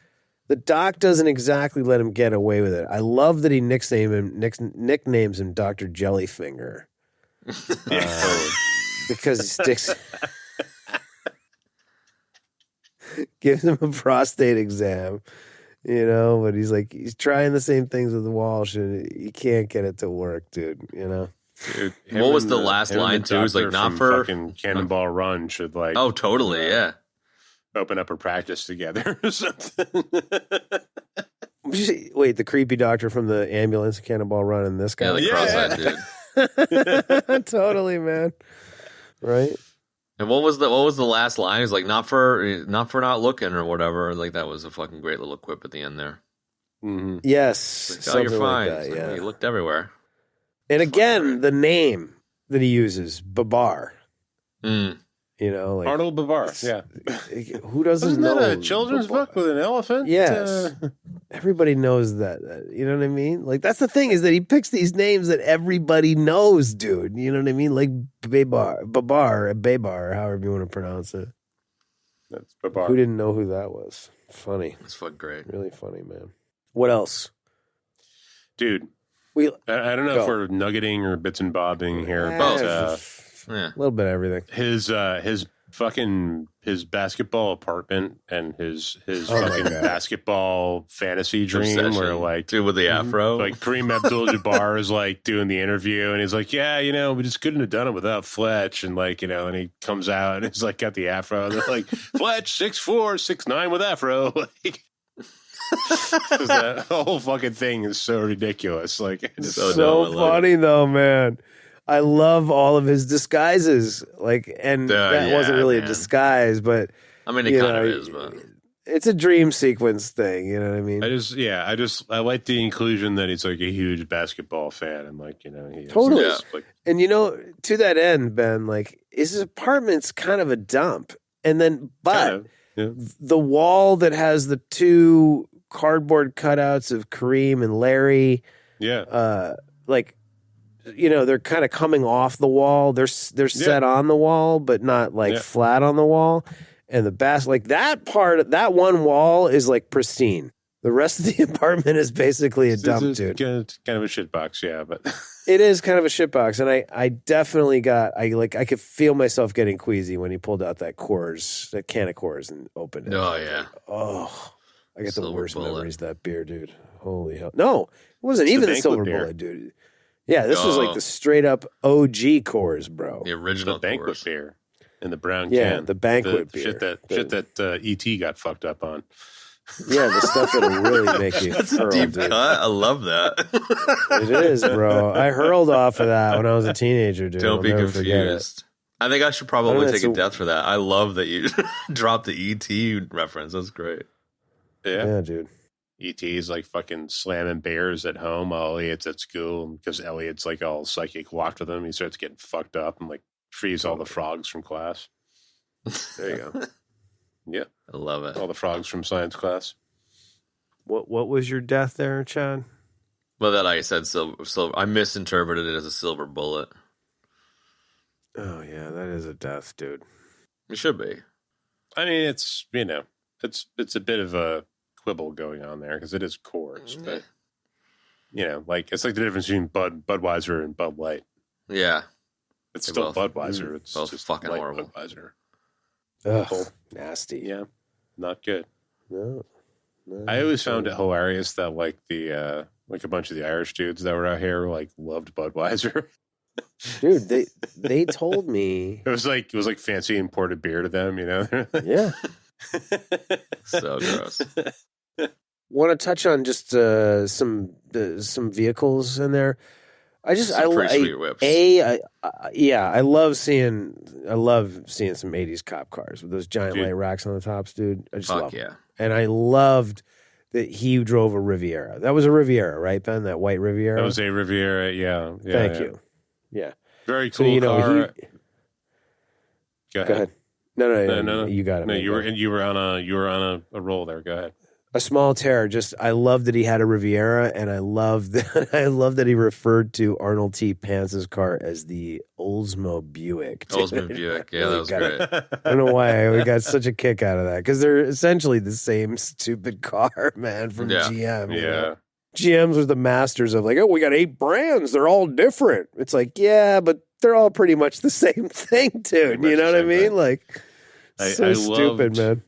the doc doesn't exactly let him get away with it. I love that he nicknames him Dr. Jellyfinger. Because he sticks gives him a prostate exam, but he's trying the same things with the Walsh and he can't get it to work, dude, Dude, what was the last line too? It was like, not for fucking Cannonball Run should like oh totally, yeah. Open up a practice together or something. Wait, the creepy doctor from the ambulance, Cannonball Run, and this guy? Yeah, the cross-eyed dude. Totally, man. Right? And what was the last line? It was like, not for not looking or whatever. Like that was a fucking great little quip at the end there. Mm-hmm. Yes. Like, oh, you're fine. Like that, yeah. You looked everywhere. And again, the name that he uses, Babar. Arnold Babar. Yeah. Who doesn't Isn't know? that a children's book with an elephant? Yes. Everybody knows that. You know what I mean? Like, that's the thing is that he picks these names that everybody knows, dude. You know what I mean? Like Babar, however you want to pronounce it. That's Babar. Who didn't know who that was? Funny. That's fucking great. Really funny, man. What else? Dude. I don't know if we're nuggeting or bits and bobbing here, but yeah, a little bit of everything. His basketball apartment and his fucking basketball fantasy dream obsession. where like dude with the afro, like Kareem Abdul-Jabbar is like doing the interview and he's like, yeah, we just couldn't have done it without Fletch, and like and he comes out and he's like got the afro and they're like Fletch 6'4", 6'9" with afro, like. That whole fucking thing is so ridiculous. Like it's so funny though, man. I love all of his disguises. Like, and that wasn't really a disguise, but I mean, it kind of is, but it's a dream sequence thing. You know what I mean? I like the inclusion that he's like a huge basketball fan and like he totally. Has, like, and to that end, Ben, like his apartment's kind of a dump, and then the wall that has the two cardboard cutouts of Kareem and Larry. Yeah. They're kind of coming off the wall. They're set on the wall, but not like flat on the wall. And the that one wall is like pristine. The rest of the apartment is basically a dump, dude. Kind of a shitbox, yeah, but it is kind of a shitbox. And I definitely I could feel myself getting queasy when he pulled out that can of Coors and opened it. Oh yeah. I get the worst memories of that beer, dude. Holy hell! No, it wasn't even the Silver Bullet, dude. Yeah, this was like the straight up OG Coors, bro. The original banquet beer in the brown can. Yeah, the banquet beer. Shit that ET got fucked up on. Yeah, the stuff that'll really make you That's hurl, a deep dude. cut. I love that. It is, bro. I hurled off of that when I was a teenager, dude. Don't be confused. I think I should probably take a death for that. I love that you dropped the ET reference. That's great. Yeah, dude. E.T.'s like fucking slamming bears at home while Elliot's at school, because Elliot's like all psychic locked with him. He starts getting fucked up and like frees all the frogs from class. There you go. Yeah. I love it. All the frogs from science class. What was your death there, Chad? Well, that I said silver. I misinterpreted it as a silver bullet. Oh yeah, that is a death, dude. It should be. I mean, it's it's a bit of a quibble going on there because it is Coors, but like it's like the difference between Budweiser and Bud Light. Yeah, it's still Budweiser. It's both just fucking light horrible. Budweiser. Ugh, nasty. Yeah, not good. No. I always found it hilarious that like the like a bunch of the Irish dudes that were out here like loved Budweiser. Dude, they told me it was like fancy imported beer to them, Yeah. So gross. Want to touch on just some vehicles in there. Some pretty sweet whips. I love seeing some 80s cop cars with those giant light racks on the tops, dude. I just love them. And I loved that he drove a Riviera. That was a Riviera, right, Ben? That white Riviera? That was a Riviera, yeah. Thank you. Yeah. Very cool car. Go ahead. No, you got it. No, man. you were on a roll there. Go ahead. A small terror. I love that he had a Riviera, and I love that he referred to Arnold T. Pants's car as the Oldsmo Buick. Oldsmo Buick, yeah, that was great. I don't know why we got such a kick out of that, because they're essentially the same stupid car, man, from GM. Yeah. You know? GMs was the masters of like, oh, we got 8 brands, they're all different. It's like, yeah, but they're all pretty much the same thing, dude. You know what I mean? Thing. Like, stupid, man.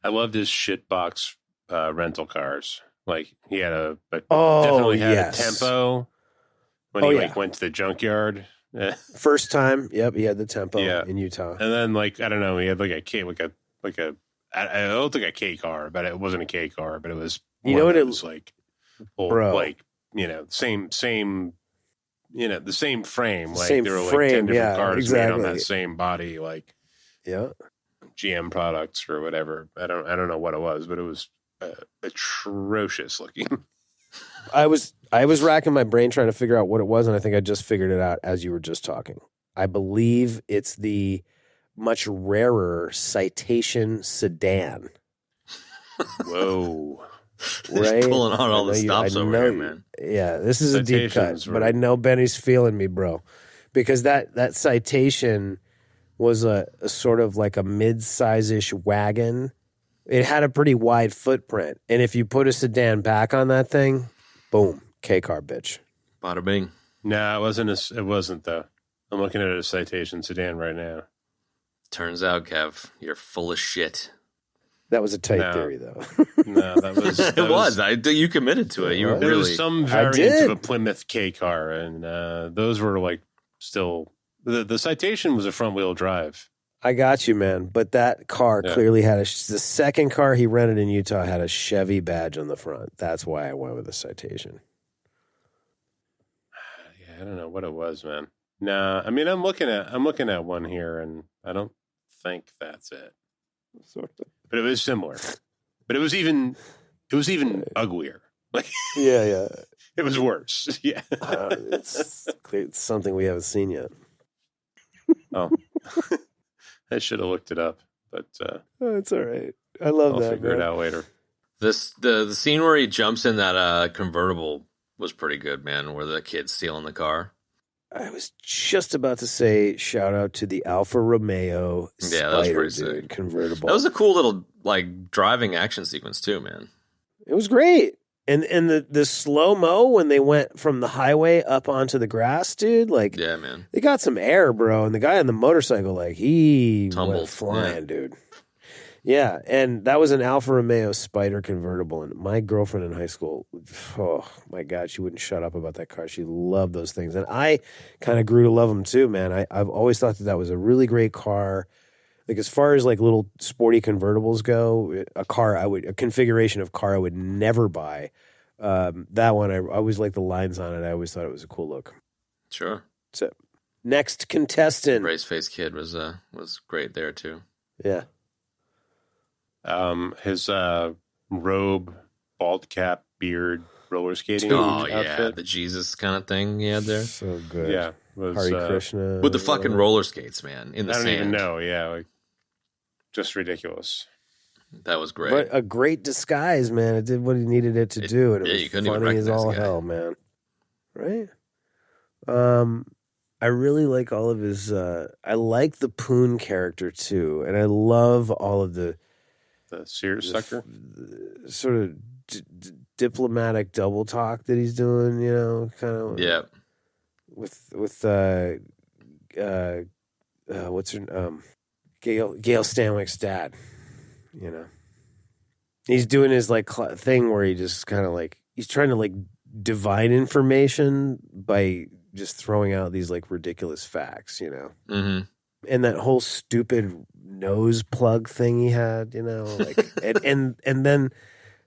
I loved his shitbox rental cars. Like he had definitely had yes. a Tempo when he went to the junkyard. First time, yep, he had the Tempo in Utah. And then I don't know, he had I don't think a K car, but it wasn't a K car, but it was it was like old, same the same frame. Like same there were frame, 10 different cars exactly. made on that same body, GM products or whatever. I don't know what it was, but it was atrocious looking. I was racking my brain trying to figure out what it was, and I think I just figured it out as you were just talking. I believe it's the much rarer Citation sedan. Whoa. Right? He's pulling on all the stops over here, man. Yeah, this is a deep cut, but I know Benny's feeling me, bro. Because that Citation was a sort of like a mid-size-ish wagon. It had a pretty wide footprint. And if you put a sedan back on that thing, boom, K-car, bitch. Bada bing. No, it wasn't though. I'm looking at a Citation sedan right now. Turns out, Kev, you're full of shit. That was a tight theory, though. No, that was... It was. You committed to it. You were There really... was some variant of a Plymouth K car, and those were still... The Citation was a front-wheel drive. I got you, man. But that car clearly had the second car he rented in Utah had a Chevy badge on the front. That's why I went with the Citation. Yeah, I don't know what it was, man. Nah, I mean, I'm looking at one here, and I don't think that's it. But it was similar. But it was even uglier. Yeah. It was worse. Yeah. It's something we haven't seen yet. Oh. I should have looked it up, but it's all right. I love that. I'll figure it out later. The scene where he jumps in that convertible was pretty good, man, where the kid's stealing the car. I was just about to say shout out to the Alfa Romeo that was pretty sick. Convertible. That was a cool little driving action sequence too, man. It was great. And the slow-mo when they went from the highway up onto the grass, dude, yeah, man. They got some air, bro. And the guy on the motorcycle, he tumbled, went flying, dude. Yeah, and that was an Alfa Romeo Spider convertible. And my girlfriend in high school, oh, my God, she wouldn't shut up about that car. She loved those things. And I kind of grew to love them too, man. I've always thought that was a really great car. As far as little sporty convertibles go, a configuration of car I would never buy. That one, I always liked the lines on it. I always thought it was a cool look. Sure. So, next contestant. Race Face Kid was great there too. Yeah. His robe, bald cap, beard, roller skating outfit. The Jesus kind of thing he had there. So good. Yeah. Was, Hare Krishna. With the fucking roller skates, man, in the sand. I don't even know, yeah. Just ridiculous. That was great. But a great disguise, man. It did what he needed it to do. And it was you couldn't even funny as all recognize the guy. hell, man. Right? I really like all of his... I like the Poon character, too. And I love all of the seersucker? Sort of diplomatic double talk that he's doing, kind of... Yeah. With what's her Gail Stanwyck's dad, he's doing his thing where he just kind of he's trying to divine information by just throwing out these ridiculous facts, Mm-hmm. And that whole stupid nose plug thing he had, like, and then,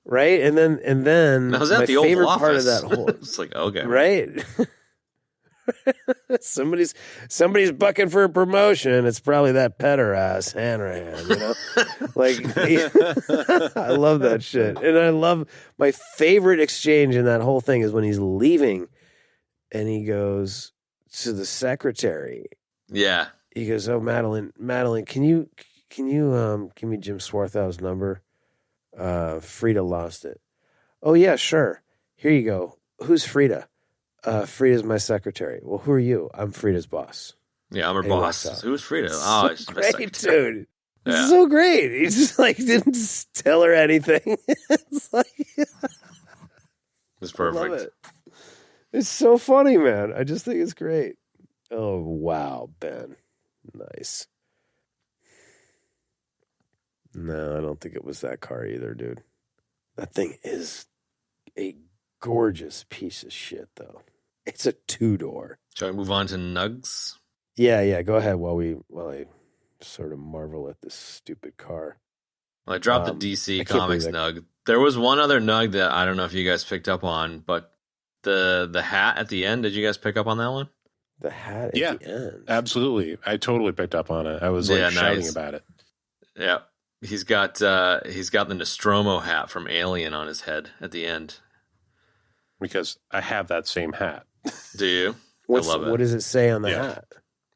right, and then Now, was that my the Oval favorite Office? part of that whole, It's like, okay, right. somebody's bucking for a promotion. It's probably that Petter ass Hanrahan, like I love that shit. And I love my favorite exchange in that whole thing is when he's leaving and he goes to the secretary. Yeah. He goes, "Oh, Madeline, can you give me Jim Swarthow's number? Frida lost it." "Oh yeah, sure. Here you go. Who's Frida?" "Frida's my secretary." "Well, who are you?" "I'm Frida's boss." Yeah, I'm her And he walks boss. out. Who's Frida? So She's my great, secretary. dude. Yeah. So great. He just like didn't tell her anything. It's like It's I love perfect. it. It's so funny, man. I just think it's great. Oh wow, Ben. Nice. No, I don't think it was that car either, dude. That thing is a gorgeous piece of shit, though. It's a 2-door. Shall we move on to Nugs? Yeah. Go ahead while I sort of marvel at this stupid car. Well, I dropped the I DC can't Comics believe Nug. There was one other Nug that I don't know if you guys picked up on, but the hat at the end, did you guys pick up on that one? The hat at Yeah. the end. Absolutely. I totally picked up on it. I was like shouting nice. about it. Yeah. He's got the Nostromo hat from Alien on his head at the end. Because I have that same hat. Do you? I love it. What does it say on the Yeah. hat?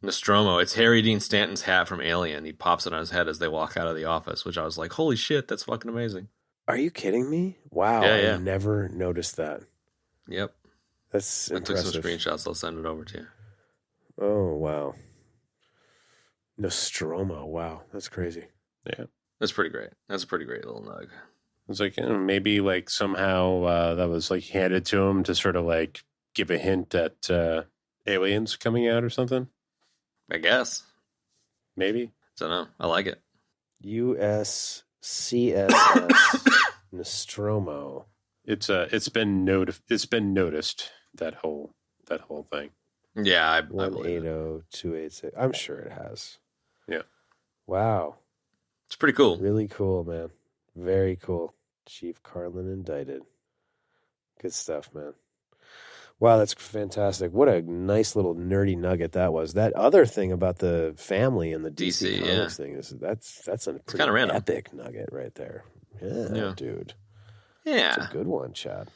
Nostromo. It's Harry Dean Stanton's hat from Alien. He pops it on his head as they walk out of the office, which I was like, holy shit, that's fucking amazing. Are you kidding me? Wow, Yeah. I never noticed that. Yep. That's I took impressive. some screenshots. I'll send it over to you. Oh, wow. Nostromo. Wow, that's crazy. Yeah. That's pretty great. That's a pretty great little Nug. It's like maybe like somehow that was like handed to him to sort of like give a hint at aliens coming out or something. I guess. Maybe. Don't know. I like it. USCSS Nostromo. It's been noticed that whole thing. Yeah, I believe it. 180286. I'm sure it has. Yeah. Wow. It's pretty cool. Really cool, man. Very cool. Chief Carlin indicted. Good stuff, man. Wow, that's fantastic. What a nice little nerdy nugget that was. That other thing about the family and the DC Comics thing is that's a pretty kinda random. epic nugget right there. Yeah, dude. Yeah. It's a good one, Chad.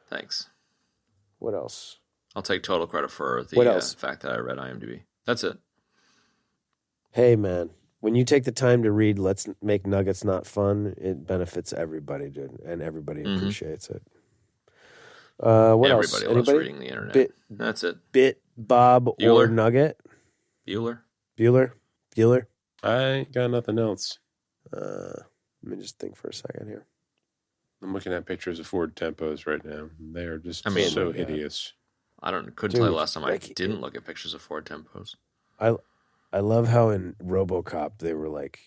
Thanks. What else? I'll take total credit for What the else? fact that I read IMDb. That's it. Hey, man, when you take the time to read Let's Make Nuggets Not Fun, it benefits everybody, dude, and everybody appreciates it. What else? Everybody loves reading the internet. That's it. Bit, Bob, or Bueller? Nugget? Bueller? Bueller? I got nothing else. Let me just think for a second here. I'm looking at pictures of Ford Tempos right now. They are just I mean, so oh my God. hideous. Couldn't tell Dude, you last time I like, didn't look at pictures of Ford Tempos. I love how in RoboCop they were like,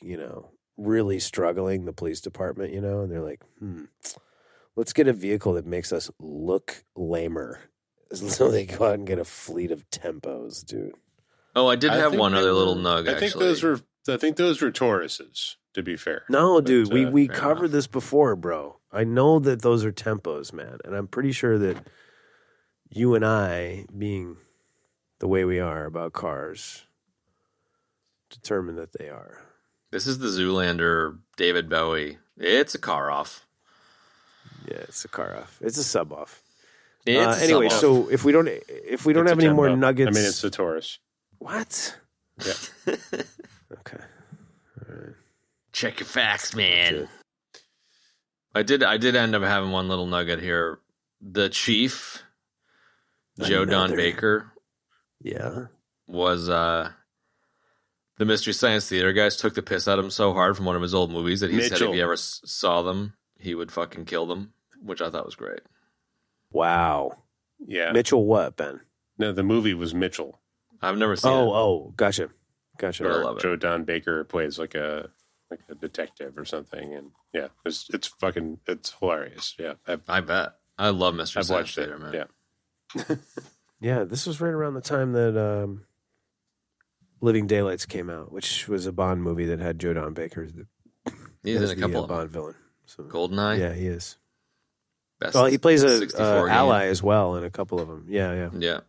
really struggling, the police department, and they're like, let's get a vehicle that makes us look lamer. So they go out and get a fleet of Tempos, dude. Oh, I did I have think one they other were- little nug, I actually. think those were Tauruses, to be fair. No, But, dude, we fair covered enough. this before, bro. I know that those are Tempos, man. And I'm pretty sure that you and I, being the way we are about cars, determine that they are. This is the Zoolander David Bowie. It's a car off. Yeah, it's a car off. It's a sub off. It's a Anyway, sub-off. so if we don't have It's any a more Tempo. nuggets, I mean, it's a Taurus. what? Yeah. Okay. All right. Check your facts, man. That's it. I did end up having one little nugget here. The chief, Joe Don Another. Baker, Yeah. was the Mystery Science Theater guys took the piss out of him so hard from one of his old movies that he said Mitchell. if he ever saw them, he would fucking kill them, which I thought was great. Wow. Yeah. Mitchell, what, Ben? No, the movie was Mitchell. I've never seen it. Oh, gotcha. But I Where love it. Joe Don Baker plays like a detective or something, and yeah, it's hilarious. Yeah, I bet. I love Mystery I've Science watched it. Theater, man. Yeah. Yeah, this was right around the time that Living Daylights came out, which was a Bond movie that had Joe Don Baker. He's in a couple of Bond villain. So, Goldeneye. Yeah, he is. Best Well, he plays a 64 game. ally as well in a couple of them. Yeah. Yeah.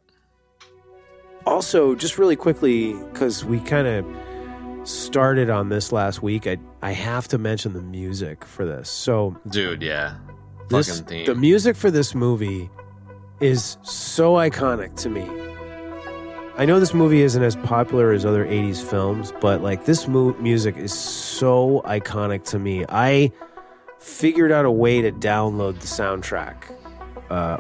Also, just really quickly, because we kind of started on this last week, I have to mention the music for this. So, Dude, yeah. this, Fucking theme. the music for this movie is so iconic to me. I know this movie isn't as popular as other 80s films, but like this music is so iconic to me. I figured out a way to download the soundtrack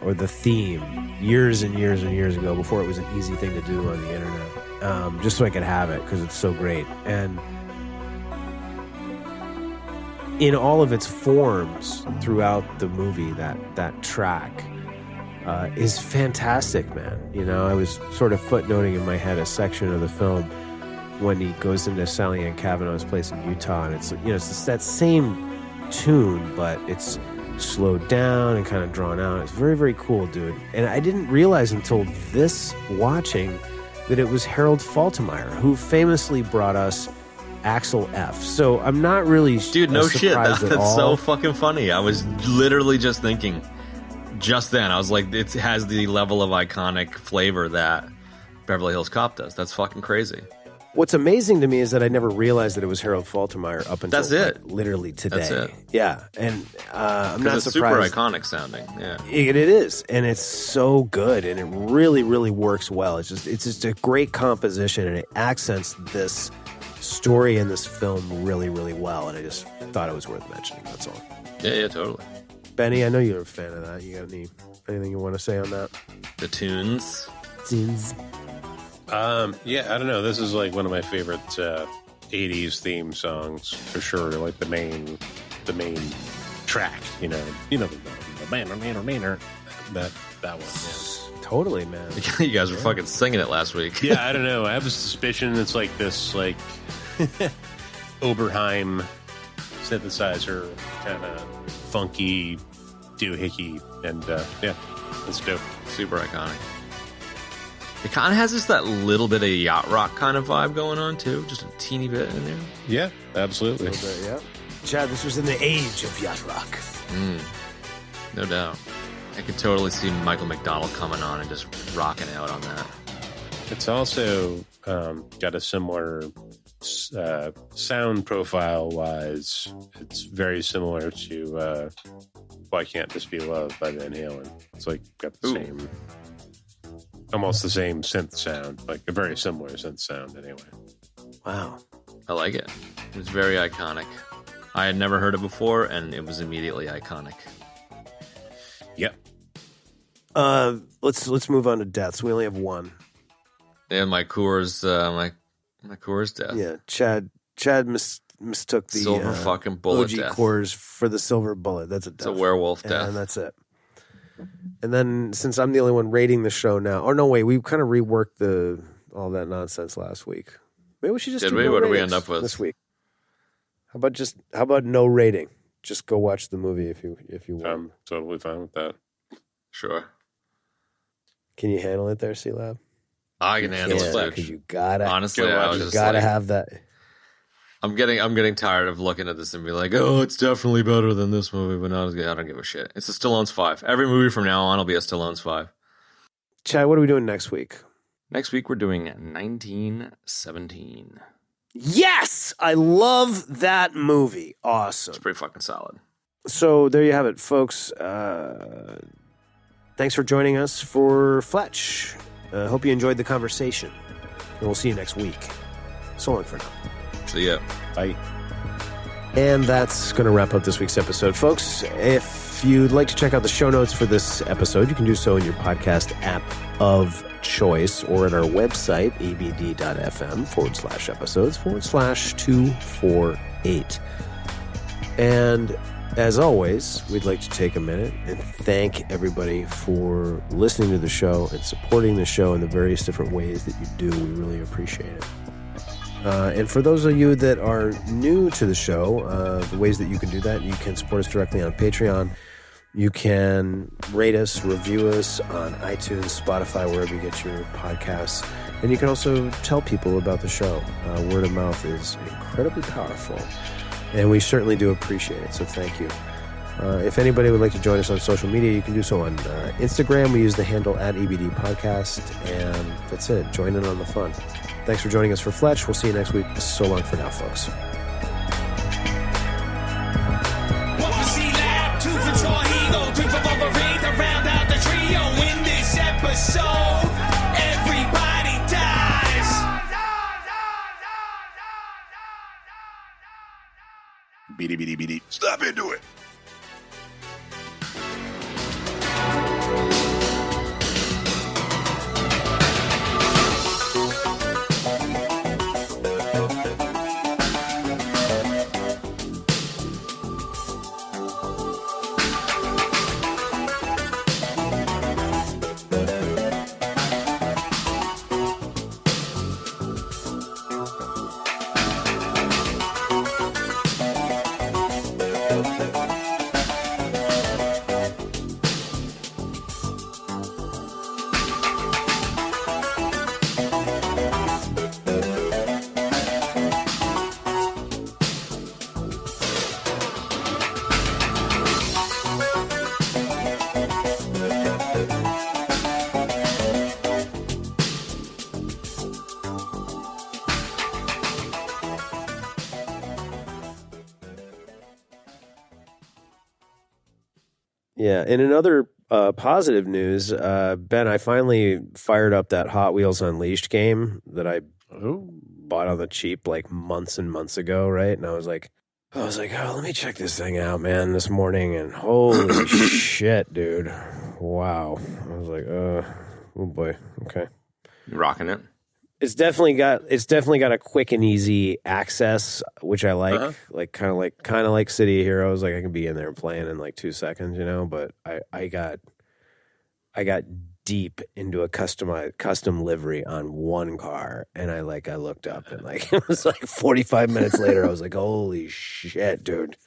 or the theme years and years and years ago before it was an easy thing to do on the internet, just so I could have it because it's so great. And in all of its forms throughout the movie, that track is fantastic, man. You know, I was sort of footnoting in my head a section of the film when he goes into Sally Ann Kavanaugh's place in Utah, and it's, you know, it's that same tune, but it's slowed down and kind of drawn out. It's very, very cool, dude. And I didn't realize until this watching that it was Harold Faltermeyer, who famously brought us Axel F. So I'm not really Dude, no shit. surprised at That's all. so fucking funny. I was literally just thinking just then. I was like, it has the level of iconic flavor that Beverly Hills Cop does. That's fucking crazy. What's amazing to me is that I never realized that it was Harold Faltermeyer up until That's it. like, literally today. That's it. Yeah, and I'm not It's surprised. super iconic sounding. Yeah. It is, and it's so good, and it really, really works well. It's just a great composition, and it accents this story in this film really, really well. And I just thought it was worth mentioning. That's all. Yeah, totally. Benny, I know you're a fan of that. You got anything you want to say on that? The tunes. Scenes. Yeah, I don't know. This is like one of my favorite 80s theme songs for sure. Like the main track, you know that one. Yeah. Totally, man. You guys were fucking singing it last week. Yeah, I don't know. I have a suspicion it's like this like Oberheim synthesizer, kind of funky doohickey, and yeah, it's dope. Super iconic. It kind of has just that little bit of yacht rock kind of vibe going on too, just a teeny bit in there. Yeah, absolutely. Yeah. Chad, this was in the age of yacht rock. No doubt. I could totally see Michael McDonald coming on and just rocking out on that. It's also got a similar sound profile wise. It's very similar to Why Can't This Be Love by Van Halen. It's like got the same, almost the same synth sound, like a very similar synth sound anyway. Wow. I like it. It was very iconic. I had never heard it before, and it was immediately iconic. Yep. Let's move on to deaths. We only have one. And my Coors, my Coors death. Yeah, Chad mistook the Silver fucking bullet OG death. Coors for the silver bullet. That's a death. It's a werewolf death. And that's it. And then since I'm the only one rating the show now, or no, wait, we kind of reworked all that nonsense last week. Maybe we should just do no What did we ratings end up with this week? How about no rating? Just go watch the movie if you want. I'm totally fine with that. Sure. Can you handle it there, C-Lab? I can handle it, dude. Because you gotta. Honestly, I was you just gotta like, have that. I'm getting tired of looking at this and be like, oh, it's definitely better than this movie, but not as good. I don't give a shit. It's a Stallone's 5. Every movie from now on will be a Stallone's 5. Chad, what are we doing next week? Next week we're doing 1917. Yes, I love that movie. Awesome. It's pretty fucking solid. So there you have it, folks. Thanks for joining us for Fletch. Hope you enjoyed the conversation. And we'll see you next week. So long for now. See ya. Bye. And that's going to wrap up this week's episode, folks. If you'd like to check out the show notes for this episode, you can do so in your podcast app of choice or at our website, abd.fm/episodes/248. And as always, we'd like to take a minute and thank everybody for listening to the show and supporting the show in the various different ways that you do. We really appreciate it. And for those of you that are new to the show, the ways that you can do that, you can support us directly on Patreon. You can rate us, review us on iTunes, Spotify, wherever you get your podcasts. And you can also tell people about the show. Word of mouth is incredibly powerful, and we certainly do appreciate it, so thank you. If anybody would like to join us on social media, you can do so on Instagram. We use the handle @EBD Podcast, and that's it. Join in on the fun. Thanks for joining us for Fletch. We'll see you next week. So long for now, folks. One for C-Lab, two for Troy, three for Wolverine to round out the trio in this episode. Everybody dies. Beady, beady, beady. Stop into it. Yeah, and in other positive news, Ben, I finally fired up that Hot Wheels Unleashed game that I bought on the cheap like months and months ago, right? And I was like, oh, let me check this thing out, man, this morning, and holy shit, dude. Wow. I was like, oh boy, okay. You rocking it? It's definitely got a quick and easy access, which I like. Like kind of like City of Heroes. Like I can be in there playing in like 2 seconds, you know. But I got deep into a custom livery on one car, and I looked up and like it was like 45 minutes later. I was like, holy shit, dude.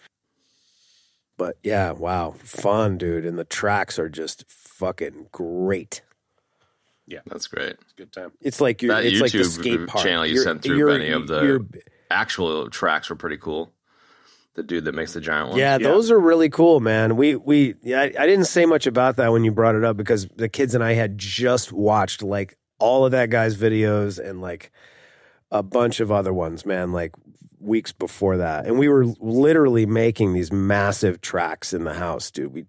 But yeah, wow, fun, dude, and the tracks are just fucking great. Yeah, that's great. It's a good time. It's like that it's YouTube like the skate park. channel you sent through, Benny, of the actual tracks were pretty cool. The dude that makes the giant ones. Yeah, those are really cool, man. I didn't say much about that when you brought it up because the kids and I had just watched like all of that guy's videos and like a bunch of other ones, man, like weeks before that. And we were literally making these massive tracks in the house, dude. We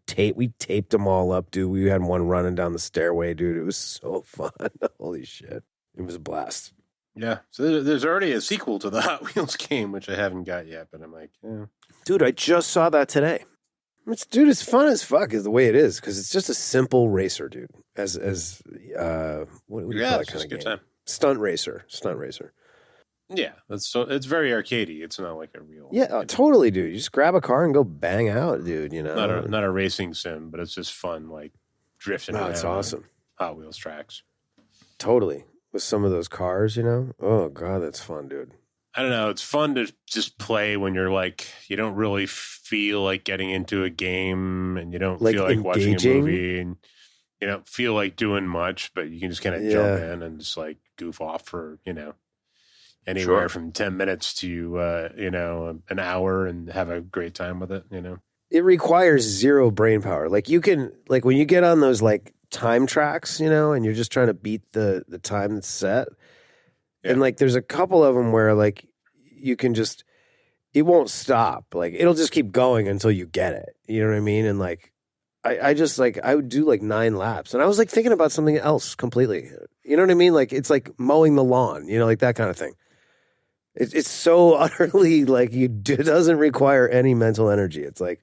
taped them all up, dude. We had one running down the stairway, dude. It was so fun. Holy shit. It was a blast. Yeah. So there's already a sequel to the Hot Wheels game, which I haven't got yet, but I'm like, yeah. Dude, I just saw that today. It's fun as fuck is the way it is because it's just a simple racer, dude. What do you call that kind of game? Time. Stunt racer. Yeah, it's very arcadey. It's not like a real. Yeah, totally, dude. You just grab a car and go bang out, dude. You know, not a racing sim, but it's just fun, like drifting around. It's awesome. Hot Wheels tracks. Totally, with some of those cars, you know. Oh god, that's fun, dude. I don't know. It's fun to just play when you're like you don't really feel like getting into a game, and you don't feel like watching a movie, and you don't feel like doing much, but you can just kind of jump in and just like goof off for anywhere from 10 minutes to, an hour and have a great time with it, you know? It requires zero brain power. Like you can, like when you get on those like time tracks, you know, and you're just trying to beat the time that's set. Yeah. And like there's a couple of them where like you can just, it won't stop. Like it'll just keep going until you get it. You know what I mean? And like, I just like, I would do like 9 laps and I was like thinking about something else completely. You know what I mean? Like it's like mowing the lawn, you know, like that kind of thing. It's so utterly like it doesn't require any mental energy. It's like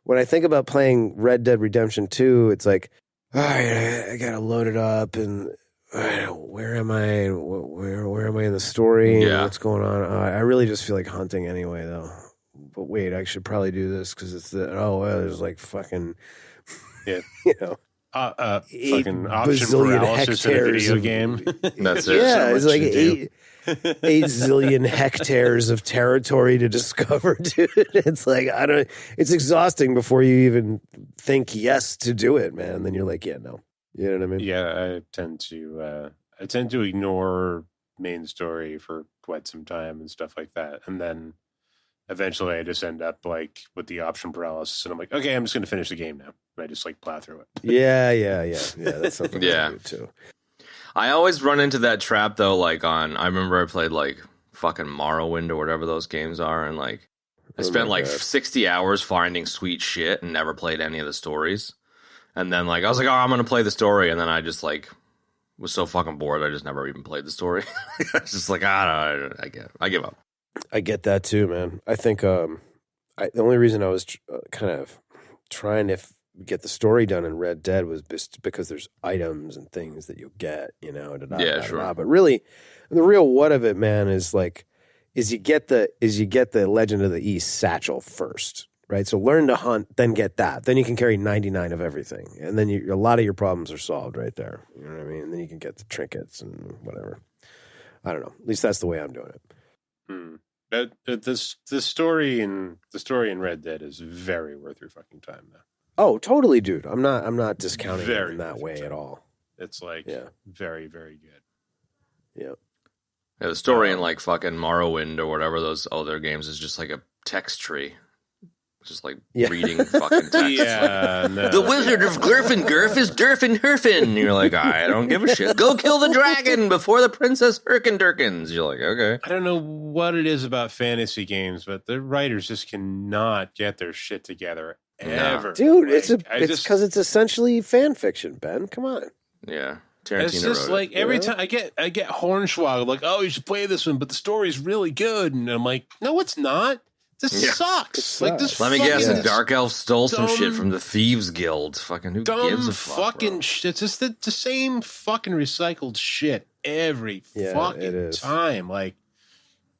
when I think about playing Red Dead Redemption 2, it's like, all right, I gotta load it up and where am I? Where am I in the story? Yeah. What's going on? I really just feel like hunting anyway, though. But wait, I should probably do this because it's there's like fucking, you know. Fucking option paralysis in a video game. That's it. Yeah, so it's like 8 zillion hectares of territory to discover, dude. It's like it's exhausting before you even think yes to do it, man. Then you're like, yeah, no. You know what I mean? Yeah, I tend to I tend to ignore main story for quite some time and stuff like that, and then eventually I just end up like with the option paralysis, and I'm like, okay, I'm just going to finish the game now, and I just like plow through it. Yeah. That's something I do too. I always run into that trap though. Like I remember I played like fucking Morrowind or whatever those games are, and like I spent like 60 hours finding sweet shit and never played any of the stories. And then like I was like, oh, I'm gonna play the story, and then I just like was so fucking bored I just never even played the story. I was just like, I give up. I get that too, man. I think the only reason I was kind of trying to get the story done in Red Dead was just because there's items and things that you'll get, sure. But really, the real what of it, man, is you get the Legend of the East satchel first, right? So learn to hunt, then get that. Then you can carry 99 of everything, and then a lot of your problems are solved right there. You know what I mean? And then you can get the trinkets and whatever. I don't know. At least that's the way I'm doing it. But the story in Red Dead is very worth your fucking time, though. Oh, totally, dude. I'm not discounting it in that way at all. It's very, very good. Yeah. Yeah, the story in like fucking Morrowind or whatever those other games is just like a text tree. Just like reading fucking text. Yeah, no, the Wizard of Glurfengurf is Durfin Herfin. And you're like, I don't give a shit. Go kill the dragon before the Princess Herkendurkins. You're like, okay. I don't know what it is about fantasy games, but the writers just cannot get their shit together ever. No. Dude, it's because it's essentially fan fiction, Ben. Come on. Yeah. Tarantino it's just wrote like it. Every time I get Hornswoggled, like, oh, you should play this one, but the story's really good. And I'm like, no, it's not. This sucks. Like this. Let me guess. The Dark Elf stole some shit from the Thieves Guild. Fucking who gives a fuck? Fucking shit. It's just the same fucking recycled shit every fucking time. Like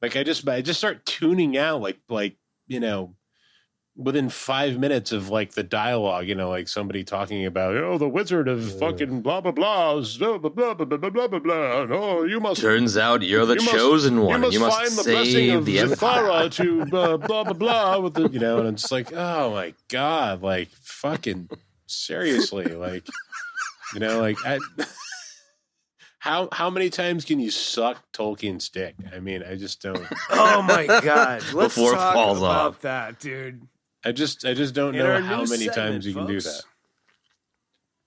I just start tuning out. Like within 5 minutes of like the dialogue, like somebody talking about, the wizard of fucking blah blah blah, blah blah blah blah blah blah blah blah. Oh, you must. Turns out you're the chosen one. You must find the blessing of the Zafara to blah blah blah with the and it's like, oh my god, like fucking seriously, like How many times can you suck Tolkien's dick? I mean, I just don't. Oh my god! Let's Before it talk falls about off. that, dude. I just don't know how many times you can do that.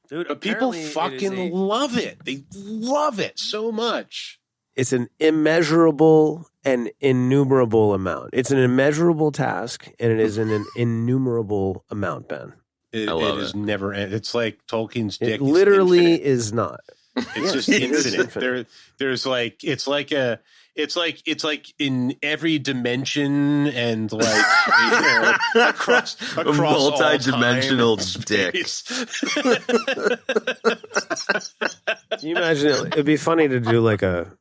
Dude, but people fucking love it. They love it so much. It's an immeasurable and innumerable amount. It's an immeasurable task, and it is an innumerable amount, Ben. It is never. It's like Tolkien's dick. It literally is not. It's just infinite. There's like it's like in every dimension and like across multi-dimensional dick. Can you imagine it? It'd be funny to do like that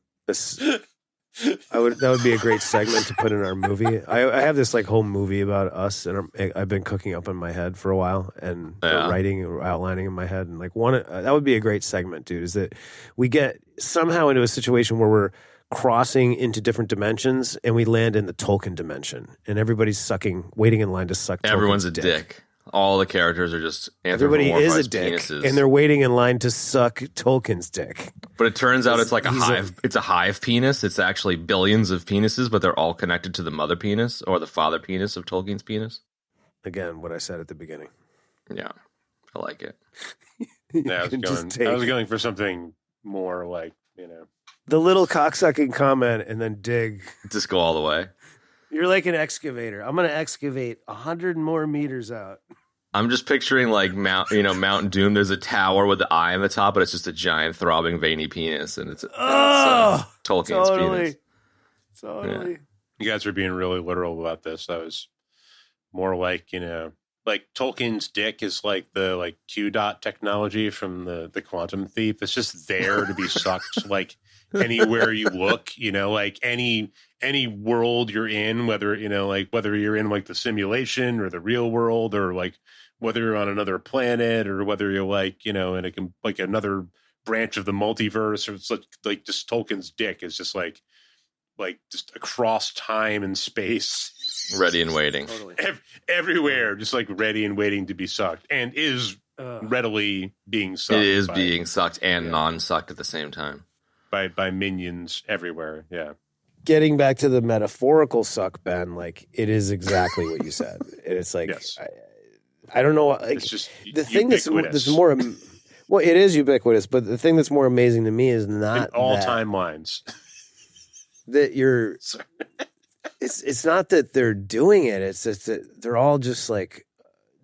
would be a great segment to put in our movie. I have this like whole movie about us, and I've been cooking up in my head for a while, and writing or outlining in my head, and like that would be a great segment, dude. Is that we get somehow into a situation where we're crossing into different dimensions, and we land in the Tolkien dimension, and everybody's waiting in line to suck. Everyone's Tolkien's a dick. All the characters are just everybody is a dick, penises. And they're waiting in line to suck Tolkien's dick. But it turns out it's like a hive. It's a hive penis. It's actually billions of penises, but they're all connected to the mother penis or the father penis of Tolkien's penis. Again, what I said at the beginning. Yeah, I like it. Yeah, I was going for something more like the little cocksucking comment, and then dig. Just go all the way. You're like an excavator. I'm going to excavate 100 more meters out. I'm just picturing like Mount Doom. There's a tower with the eye on the top, but it's just a giant throbbing veiny penis, and it's Tolkien's penis. Totally. Yeah. You guys are being really literal about this. That was more like like Tolkien's dick is like the Q dot technology from the Quantum Thief. It's just there to be sucked like anywhere you look, like any world you're in, whether whether you're in like the simulation or the real world, or like whether you're on another planet, or whether you're like in another branch of the multiverse, or it's like just Tolkien's dick is just like just across time and space. Ready and waiting. Totally. Everywhere, just like ready and waiting to be sucked, and is readily being sucked. It is being sucked and non-sucked at the same time. by minions everywhere. Yeah. Getting back to the metaphorical suck, Ben, like it is exactly what you said. It's like Yes. I don't know. Like, It's just the thing that's ubiquitous. more. Well, it is ubiquitous, but the thing that's more amazing to me is not in all that, timelines. that you're. Sorry. It's not that they're doing it. It's just that they're all just like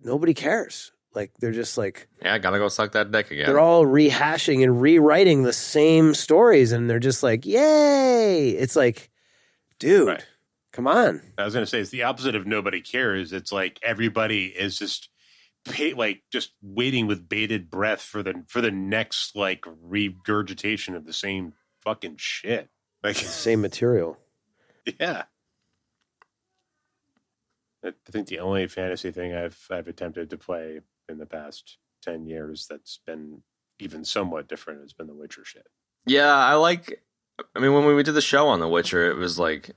nobody cares. Like they're just like Yeah, gotta go suck that dick again. they're all rehashing and rewriting the same stories, and they're just like, yay! It's like, dude, Right. come on. I was going to say it's the opposite of nobody cares. It's like everybody is just just waiting with bated breath for the next like regurgitation of the same fucking shit. Like Same material. yeah. I think the only fantasy thing I've attempted to play in the past 10 years that's been even somewhat different has been the Witcher shit. Yeah, I mean, when we did the show on The Witcher, it was like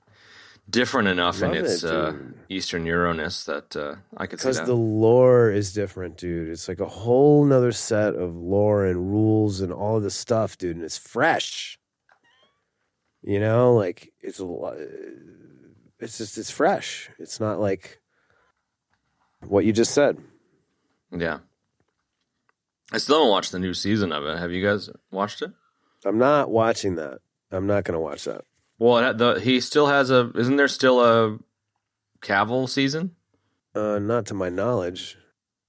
different enough in Love its it, dude. Eastern Euro-ness that I could see Because that. the lore is different, dude. It's like a whole nother set of lore and rules and all of this stuff, dude. And it's fresh. You know, like it's it's fresh. It's not like what you just said. Yeah. I still haven't watched the new season of it. Have you guys watched it? I'm not watching that. I'm not going to watch that. Well, he still has isn't there still a Cavill season? Not to my knowledge.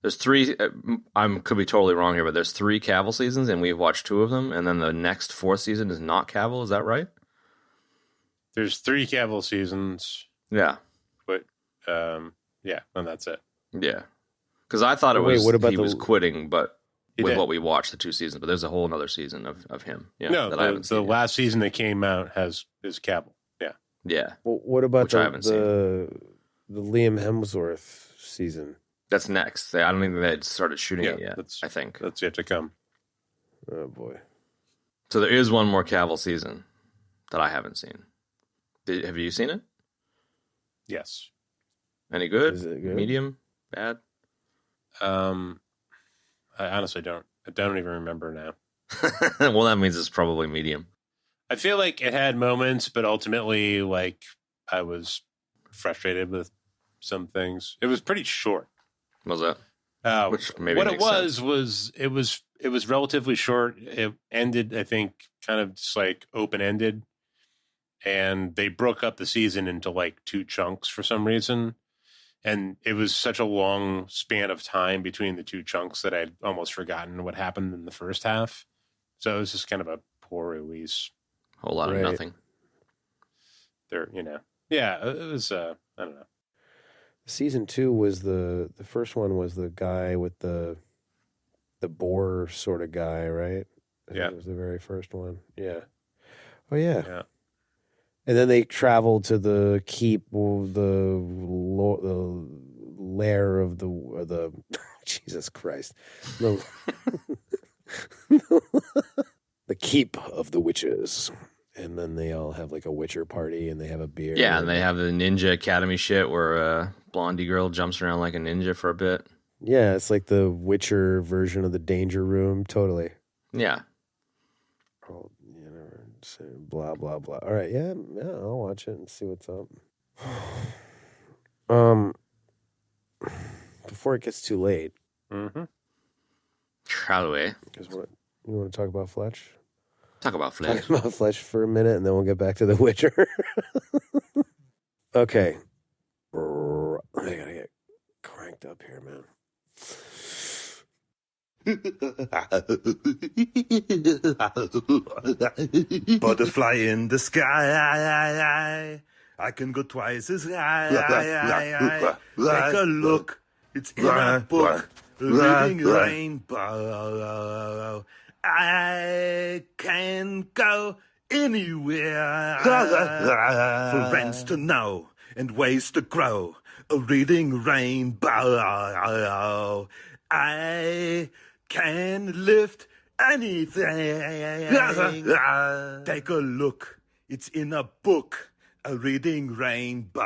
There's 3, could be totally wrong here, but there's 3 Cavill seasons and we've watched 2 of them. And then the next 4th season is not Cavill. Is that right? There's 3 Cavill seasons, Yeah. but yeah, and that's it. Yeah. Because I thought Wait, what about he the- was quitting, but He with did. what we watched, the 2 seasons. But there's a whole other season of him. Yeah, No, that I haven't the seen yet. last season that came out is Cavill. Yeah. Yeah. Well, what about Which I haven't the Liam Hemsworth season? That's next. I don't think they'd started shooting Yeah, it yet, that's- I think. That's yet to come. Oh boy. So there is one more Cavill season that I haven't seen. Have you seen it? Yes. Any good? Is it good? Medium? Bad? I honestly don't. I don't even remember now. Well, that means it's probably medium. I feel like it had moments, but ultimately, like I was frustrated with some things. It was pretty short. Was that? Which maybe what makes it was it was relatively short. It ended, I think, kind of just like open ended, and they broke up the season into like 2 chunks for some reason. And it was such a long span of time between the 2 chunks that I'd almost forgotten what happened in the first half. So it was just kind of a poor release. Whole lot Right. of nothing. There, yeah, it was. I don't know. Season 2 was the first one was the guy with the boar sort of guy, right? I think Yeah. it was the very first one. Yeah. Oh yeah. Yeah. And then they traveled to the keep, the lair of the Jesus Christ, the keep of the witches. And then they all have like a Witcher party, and they have a beer. Yeah, and they have the Ninja Academy shit where a blondie girl jumps around like a ninja for a bit. Yeah, it's like the Witcher version of the Danger Room. Totally. Yeah. Oh, blah blah blah. All right, yeah, I'll watch it and see what's up. Before it gets too late, Mm-hmm. Shall we? because you want to talk about Fletch? Talk about Fletch. Talk about Fletch for a minute, and then we'll get back to The Witcher. Okay, I gotta get cranked up here, man. Butterfly in the sky. I can go twice as high. Take a look. It's in a book. Reading rainbow. I can go anywhere. Florence to know and ways to grow. A reading rainbow. I can lift anything. Take a look. It's in a book. A reading rainbow.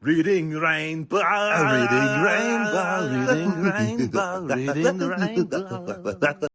Reading rainbow. A reading rainbow. Reading rainbow. Reading rainbow.